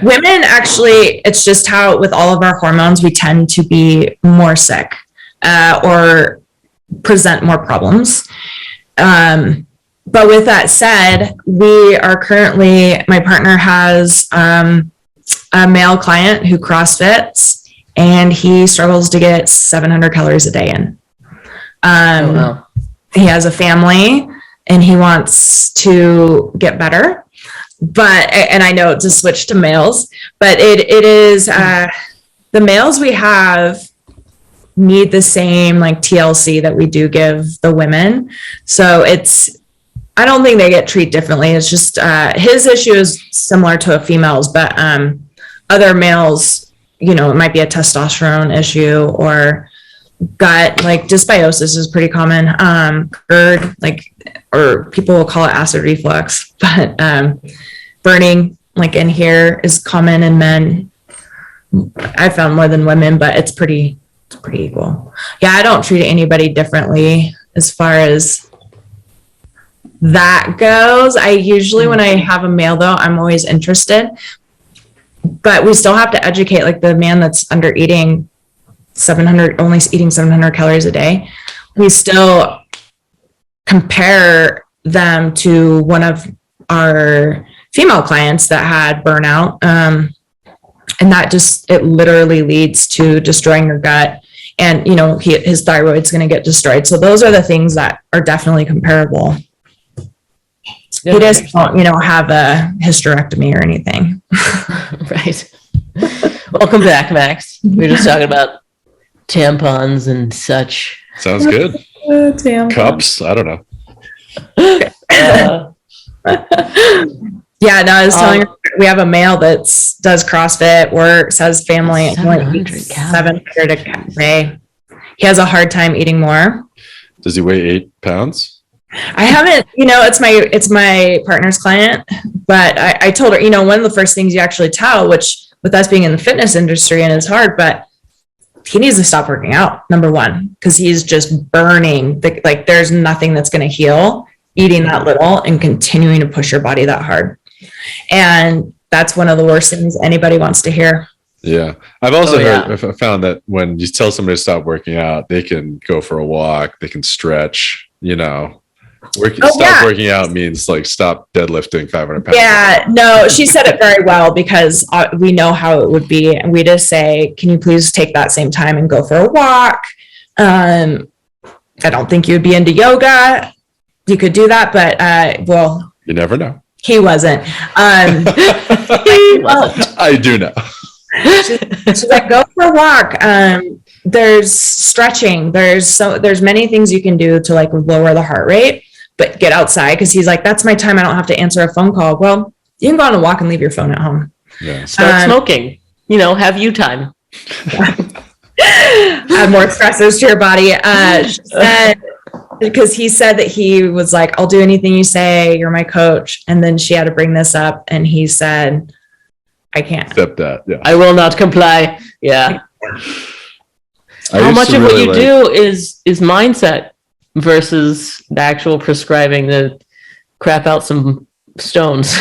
Women actually, it's just how with all of our hormones, we tend to be more sick or present more problems. But with that said, my partner has a male client who CrossFits, and he struggles to get 700 calories a day in. Wow. He has a family and he wants to get better, and I know to switch to males, but it is, the males we have need the same like TLC that we do give the women. So I don't think they get treated differently. It's just, his issue is similar to a female's, but, other males, it might be a testosterone issue or gut, like dysbiosis is pretty common. GERD, or people will call it acid reflux, but burning like in here is common in men. I found more than women, but it's pretty equal. Yeah, I don't treat anybody differently as far as that goes. I usually, when I have a male though, I'm always interested, but we still have to educate like the man that's only eating 700 calories a day. We still compare them to one of our female clients that had burnout. And that it literally leads to destroying your gut, and, his thyroid's going to get destroyed. So those are the things that are definitely comparable. He doesn't, have a hysterectomy or anything. Right. Welcome back, Max. We were just talking about tampons and such. Sounds good. Cups. I don't know. Yeah, no, I was telling her we have a male that does CrossFit, works, has family, 700 a day. He has a hard time eating more. Does he weigh 8 pounds? I haven't, it's my partner's client, but I told her, one of the first things you actually tell, which with us being in the fitness industry and it's hard, but he needs to stop working out, number one, because he's just burning. There's nothing that's going to heal eating that little and continuing to push your body that hard. And that's one of the worst things anybody wants to hear. Yeah. I've also found that when you tell somebody to stop working out, they can go for a walk, they can stretch, Stop working out means like stop deadlifting 500 pounds. Yeah, no, she said it very well, because we know how it would be. And we just say, can you please take that same time and go for a walk? I don't think you'd be into yoga. You could do that, but you never know. He wasn't. I do know. She's like, go for a walk. There's stretching. There's many things you can do to like lower the heart rate, but get outside. Cause he's like, that's my time. I don't have to answer a phone call. Well, you can go on a walk and leave your phone at home. Yeah. Start smoking, have you time. Add more stressors to your body. She said, because he said that he was like, I'll do anything you say. You're my coach. And then she had to bring this up. And he said, I can't accept that. Yeah. I will not comply. Yeah. How much of what you do is mindset versus the actual prescribing the crap out some stones?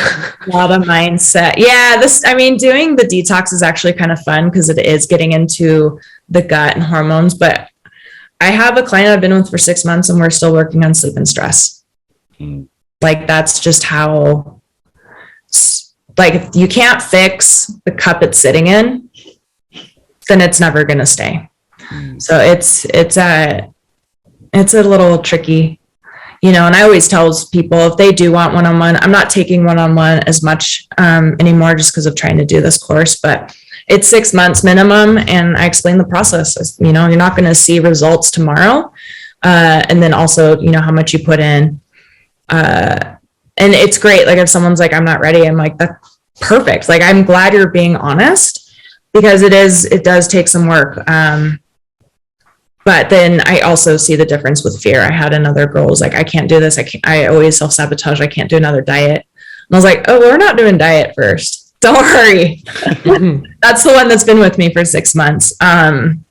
A lot of mindset. Yeah. Doing the detox is actually kind of fun because it is getting into the gut and hormones. But I have a client I've been with for 6 months and we're still working on sleep and stress. Like that's just how, like if you can't fix the cup it's sitting in, then it's never going to stay. So it's a little tricky, and I always tell people if they do want one-on-one, I'm not taking one-on-one as much anymore just because of trying to do this course. But it's 6 months minimum. And I explain the process. You know, you're not going to see results tomorrow. And then also, you know, how much you put in. And it's great. Like if someone's like, I'm not ready, I'm like, that's perfect. Like, I'm glad you're being honest, because it does take some work. But then I also see the difference with fear. I had another girl who was like, I can't do this. I always self-sabotage. I can't do another diet. And I was like, oh, we're not doing diet first. Don't worry. That's the one that's been with me for 6 months. And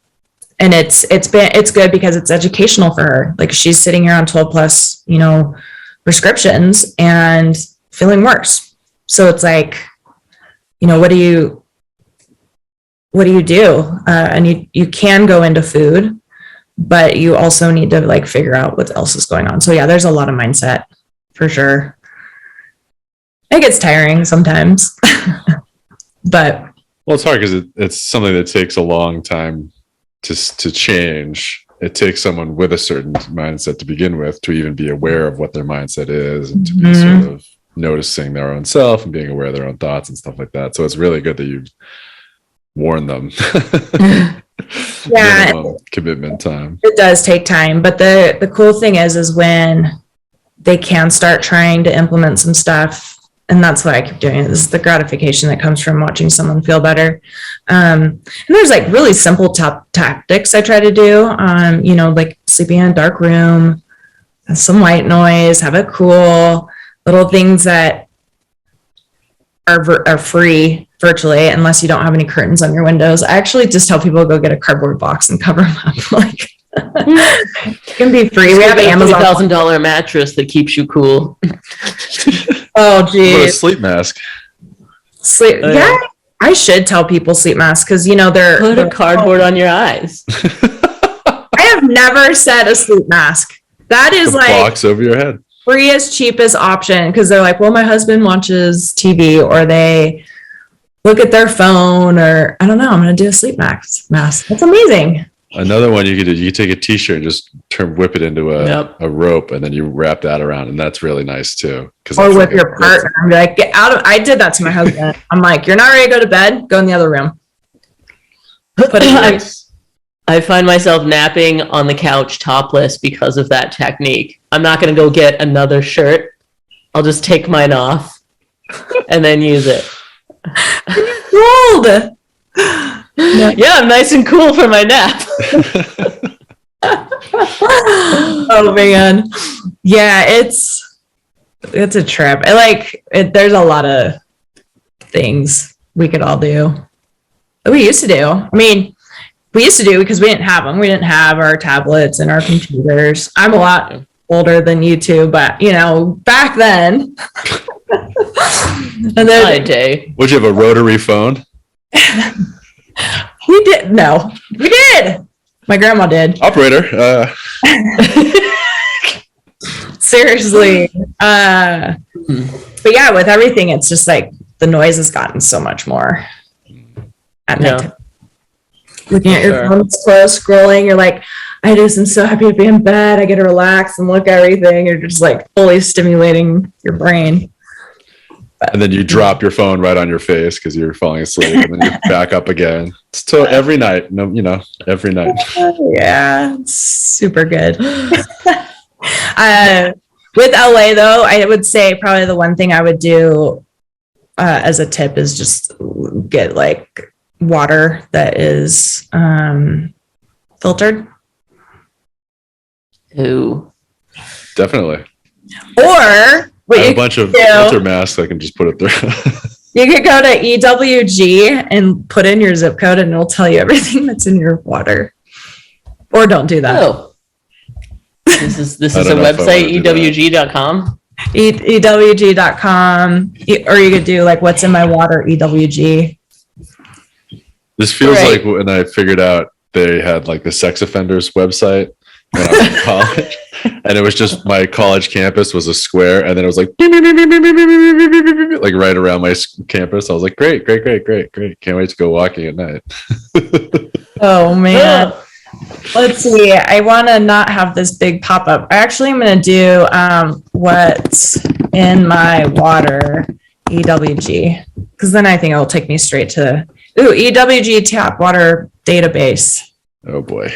it's good because it's educational for her. Like, she's sitting here on 12 plus, you know, prescriptions and feeling worse. So it's like, you know, what do you do? And you can go into food, but you also need to like figure out what else is going on. So yeah, there's a lot of mindset for sure. It gets tiring sometimes, but. Well, it's hard because it's something that takes a long time to change. It takes someone with a certain mindset to begin with to even be aware of what their mindset is, and to be sort of noticing their own self and being aware of their own thoughts and stuff like that. So it's really good that you warn them. Yeah, commitment time. It does take time, but the cool thing is when they can start trying to implement some stuff, and that's what I keep doing. This is the gratification that comes from watching someone feel better. And there's like really simple tactics I try to do. You know, like sleeping in a dark room, some white noise, have it cool, little things that are free virtually, unless you don't have any curtains on your windows. I actually just tell people to go get a cardboard box and cover them up. Like, it can be free. We have an Amazon $1,000 mattress that keeps you cool. Oh, geez. What a sleep mask. Yeah, I should tell people sleep masks, because, you know, put a cardboard on your eyes. I have never said a sleep mask. That is a like box over your head. Freest, cheapest option, because they're like, well, my husband watches TV, or they look at their phone, or I don't know, I'm going to do a sleep mask. That's amazing. Another one you could do, you could take a t-shirt and just whip it into a rope, and then you wrap that around, and that's really nice too. Or with your partner and be like, get out of, I did that to my husband. I'm like, you're not ready to go to bed? Go in the other room. I find myself napping on the couch topless because of that technique. I'm not going to go get another shirt. I'll just take mine off and then use it. Cold. Yeah, I'm nice and cool for my nap. Oh man. Yeah, it's a trip. There's a lot of things we could all do that we used to do. I mean, we used to do because we didn't have them. We didn't have our tablets and our computers. I'm a lot older than you two, but you know, back then. And then, would you have a rotary phone? We did. No, we did. My grandma did. Operator. Seriously. But yeah, with everything, it's just like the noise has gotten so much more at night. Looking at your phone, close, scrolling, you're like, I just am so happy to be in bed. I get to relax and look at everything. You're just like fully stimulating your brain. And then you drop your phone right on your face because you're falling asleep, and then you back up again. So every night, every night. Yeah, it's super good. With LA though, I would say probably the one thing I would do as a tip is just get like water that is filtered. Ooh. Definitely. Or I have a bunch of filter masks I can just put it through. You could go to EWG and put in your zip code, and it'll tell you everything that's in your water. Or don't do that. Oh. This is a website, EWG.com. EWG.com. Or you could do like what's in my water, EWG. This feels like when I figured out they had like the sex offenders website when I was in college. And it was just my college campus was a square, and then it was like right around my campus. I was like, great. Can't wait to go walking at night. Oh man. Let's see. I want to not have this big pop up. I actually am going to do what's in my water, EWG, because then I think it will take me straight to. Ooh, EWG tap water database. Oh boy.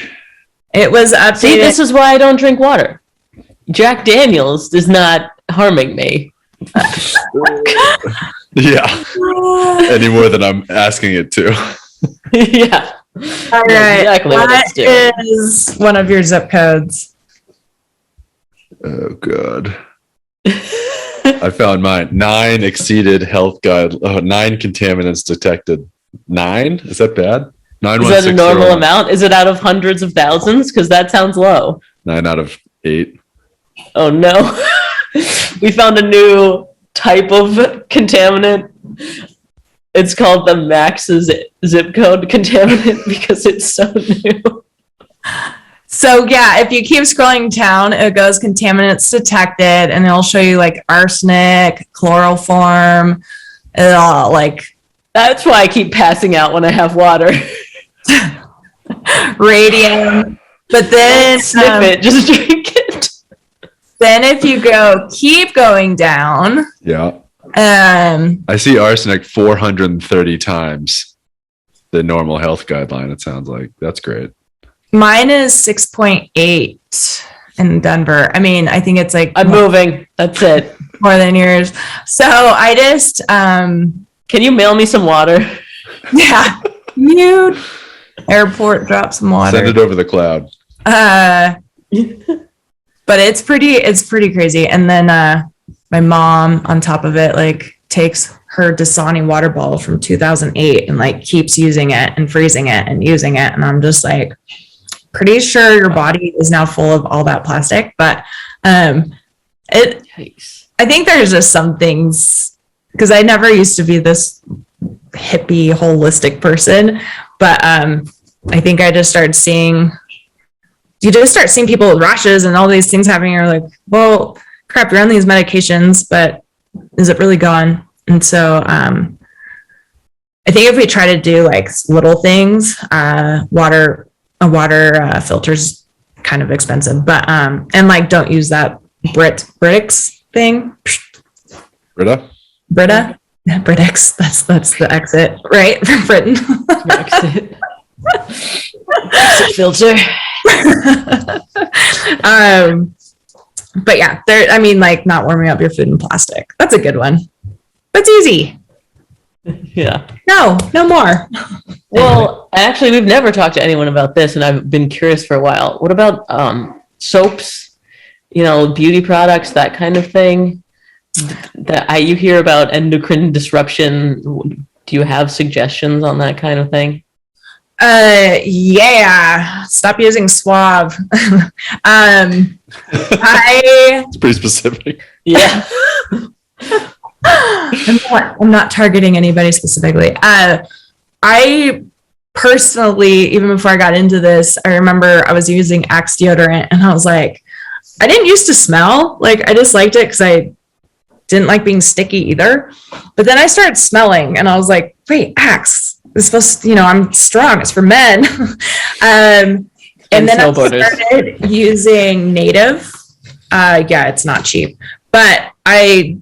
It was updated. See, this is why I don't drink water. Jack Daniels is not harming me. Yeah. Any more than I'm asking it to. Yeah. All right. Exactly what it's doing. What is one of your zip codes? Oh god. I found mine. 9 exceeded health guide. 9 contaminants detected. 9? Is that bad? Is that a normal amount? Is it out of hundreds of thousands? Because that sounds low. 9 out of 8. Oh no. We found a new type of contaminant. It's called the Max's zip code contaminant because it's so new. So yeah, if you keep scrolling down, it goes contaminants detected, and it'll show you like arsenic, chloroform, and all like That's why I keep passing out when I have water. radium. But then Sniff it, just drink it. Then if you keep going down, Yeah. um, I see arsenic 430 times the normal health guideline, it sounds like. That's great. mine is 6.8 in Denver. I mean, I think it's like I'm moving. That's it. more than yours. So I just, Can you mail me some water? yeah, mute airport, drop some water. Send it over the cloud. But it's pretty crazy. And then my mom on top of it like takes her Dasani water bottle from 2008 and like keeps using it and freezing it and using it, and I'm just like pretty sure your body is now full of all that plastic. But Yikes. I think there's just some things, because I never used to be this hippie holistic person, but I think I just started seeing people with rashes and all these things happening. You're like, well, crap, you're on these medications, but is it really gone? And so I think if we try to do like little things, a water filter's kind of expensive, but and like don't use that Brix thing. Britta? Brix. That's the exit, right? From Britain. Exit. Exit filter. But yeah, I mean, like not warming up your food in plastic. That's a good one. That's easy. Yeah. No more. Well, actually, we've never talked to anyone about this, and I've been curious for a while. What about soaps? Beauty products, that kind of thing. You hear about endocrine disruption. Do you have suggestions on that kind of thing? Yeah. Stop using Suave. It's pretty specific. Yeah. I'm not targeting anybody specifically. I personally, even before I got into this, I remember I was using Axe deodorant and I was like, I didn't used to smell. Like, I just liked it because I didn't like being sticky either. But then I started smelling and I was like, wait, Axe is supposed to, I'm strong. It's for men. And then I started using Native. Yeah, it's not cheap, but I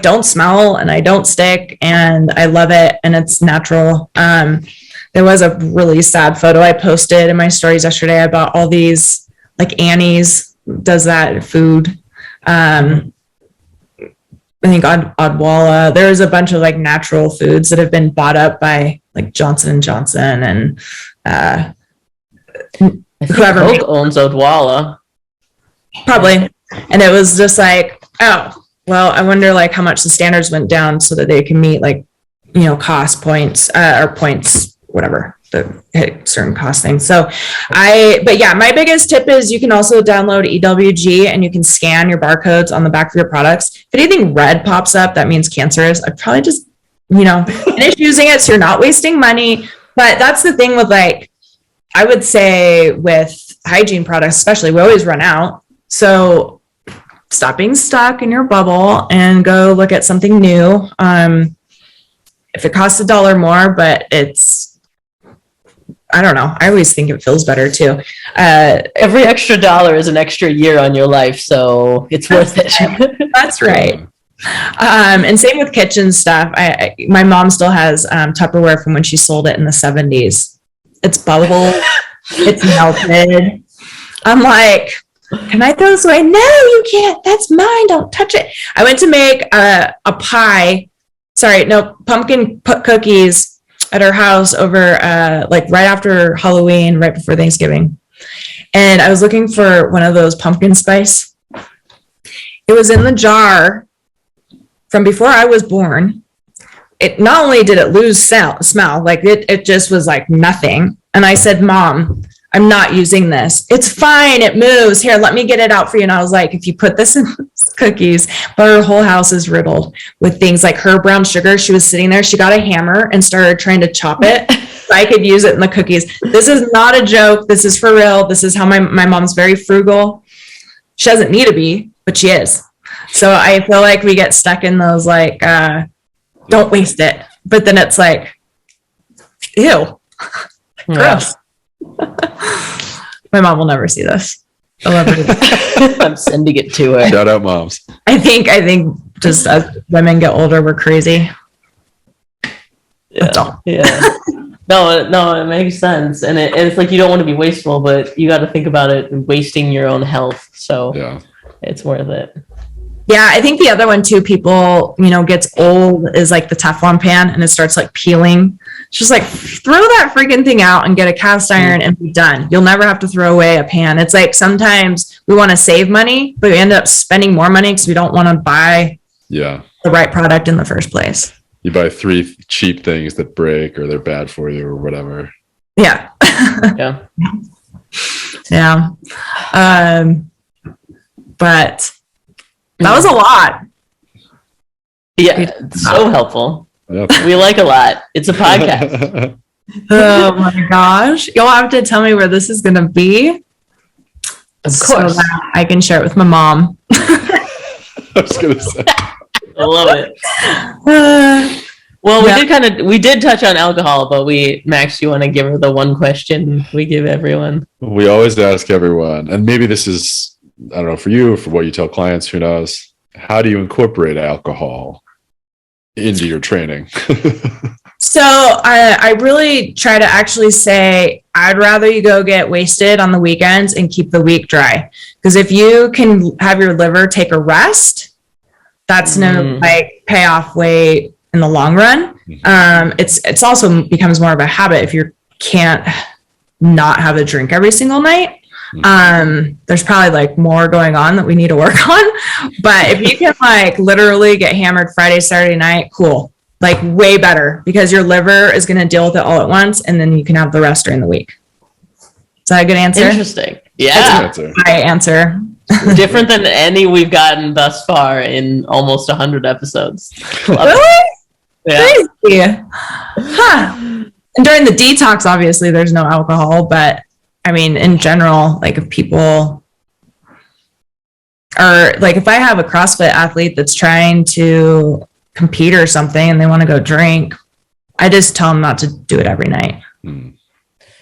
don't smell and I don't stick and I love it and it's natural. There was a really sad photo I posted in my stories yesterday about all these, like Annie's does that food. I think Odwalla. There's a bunch of like natural foods that have been bought up by like Johnson & Johnson and whoever Coke owns Odwalla. Probably. And it was just like, oh, well, I wonder like how much the standards went down so that they can meet like, cost points or points, whatever, the hit certain cost things. So but yeah, my biggest tip is you can also download EWG and you can scan your barcodes on the back of your products. If anything red pops up, that means cancerous. I'd probably just, finish using it so you're not wasting money. But that's the thing with like, I would say with hygiene products, especially, we always run out. So stop being stuck in your bubble and go look at something new. If it costs $1 more, but I don't know. I always think it feels better too. Every extra $1 is an extra year on your life, so it's worth it. That's right. And same with kitchen stuff. My mom still has Tupperware from when she sold it in the 70s. It's bubble. It's melted. I'm like, can I throw this away? No, you can't. That's mine. Don't touch it. I went to make a pie. Sorry, no, pumpkin cookies at her house over like right after Halloween, right before Thanksgiving. And I was looking for one of those pumpkin spice. It was in the jar from before I was born. It not only did it lose smell, like it just was like nothing. And I said, Mom, I'm not using this. It's fine. It moves. Here, let me get it out for you. And I was like, if you put this in cookies, but her whole house is riddled with things like her brown sugar. She was sitting there. She got a hammer and started trying to chop it so I could use it in the cookies. This is not a joke. This is for real. This is how my mom's very frugal. She doesn't need to be, but she is. So I feel like we get stuck in those like, don't waste it. But then it's like, ew, gross. My mom will never see this. I'm sending it to her. Shout out moms. I think just as women get older, we're crazy. That's all. Yeah. No, it makes sense. And it's like you don't want to be wasteful, but you got to think about it wasting your own health. So Yeah. It's worth it. Yeah, I think the other one too, people, gets old is like the Teflon pan and it starts like peeling. It's just like throw that freaking thing out and get a cast iron and be done. You'll never have to throw away a pan. It's like sometimes we want to save money, but we end up spending more money because we don't want to buy the right product in the first place. You buy 3 cheap things that break or they're bad for you or whatever. Yeah. Yeah. Yeah. But that was a lot. Yeah. It's so helpful. Yep. We like a lot. It's a podcast. Oh my gosh. You'll have to tell me where this is going to be. Of So course. that I can share it with my mom. I was gonna say. I love it. Well, we did touch on alcohol, but Max, you want to give her the one question we give everyone? We always ask everyone, and maybe this is, I don't know, for you, for what you tell clients, who knows, how do you incorporate alcohol into your training? So I really try to actually say, I'd rather you go get wasted on the weekends and keep the week dry. Because if you can have your liver take a rest, that's no like payoff way in the long run. It's also becomes more of a habit if you can't not have a drink every single night. There's probably like more going on that we need to work on. But if you can like literally get hammered Friday, Saturday night, cool. Like way better because your liver is going to deal with it all at once and then you can have the rest during the week. Is that a good answer? Interesting. Yeah. My answer. Different than any we've gotten thus far in almost 100 episodes. Really? Yeah. Crazy. Huh. And during the detox, obviously there's no alcohol, but I mean, in general, like if people are like, if I have a CrossFit athlete that's trying to compete or something and they want to go drink, I just tell them not to do it every night.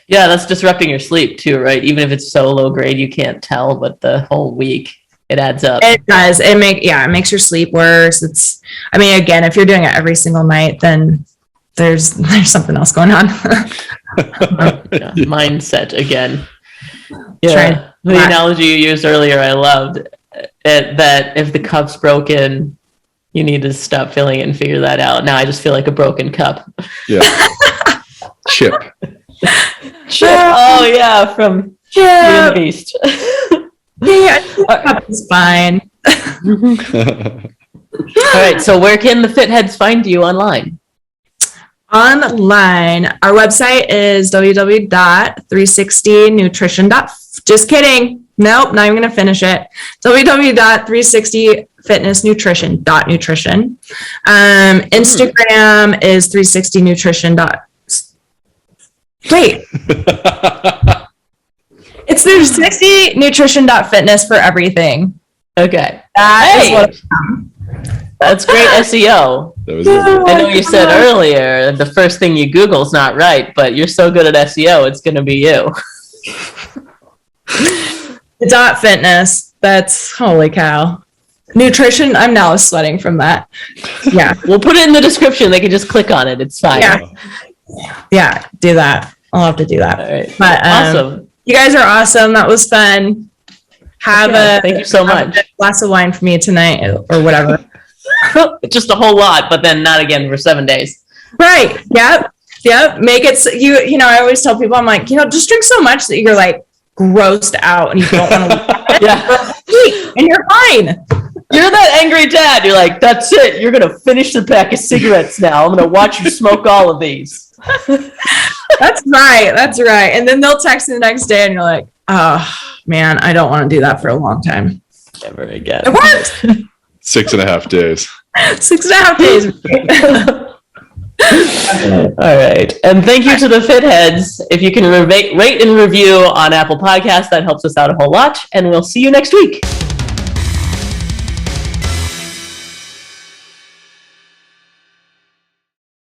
Yeah, that's disrupting your sleep too, right? Even if it's so low grade, you can't tell, but the whole week it adds up. It does. It makes your sleep worse. Again, if you're doing it every single night, then there's something else going on. Mindset again. Yeah. The analogy you used earlier, I loved it, that if the cup's broken, you need to stop filling it and figure that out. Now I just feel like a broken cup. Yeah. Chip. Oh yeah, from Beauty and the Beast. Yeah, cup is fine. All right, so where can the fitheads find you online? Online, our website is www.360nutrition. Just kidding. Nope, not even going to finish it. www.360fitnessnutrition.nutrition. Instagram is 360nutrition. Wait. It's 360nutrition.fitness for everything. Okay. That's great SEO. That was it. I know you said earlier the first thing you Google is not right, but you're so good at SEO, it's going to be you. The .fitness. That's holy cow. Nutrition, I'm now sweating from that. Yeah. We'll put it in the description. They can just click on it. It's fine. Yeah, do that. I'll have to do that. All right. But Awesome. you guys are awesome. That was fun. Thank you so much. A glass of wine for me tonight or whatever. Just a whole lot, but then not again for 7 days. Right. Yep. Make it so you know, I always tell people, I'm like, just drink so much that you're like grossed out and you don't want to Yeah. and you're fine. You're that angry dad. You're like, that's it. You're going to finish the pack of cigarettes now. I'm going to watch you smoke all of these. That's right. And then they'll text me the next day and you're like, oh man, I don't want to do that for a long time. Never again. It worked. 6.5 days. 6.5 days. All right. And thank you to the Fit Heads. If you can rate and review on Apple Podcasts, that helps us out a whole lot. And we'll see you next week.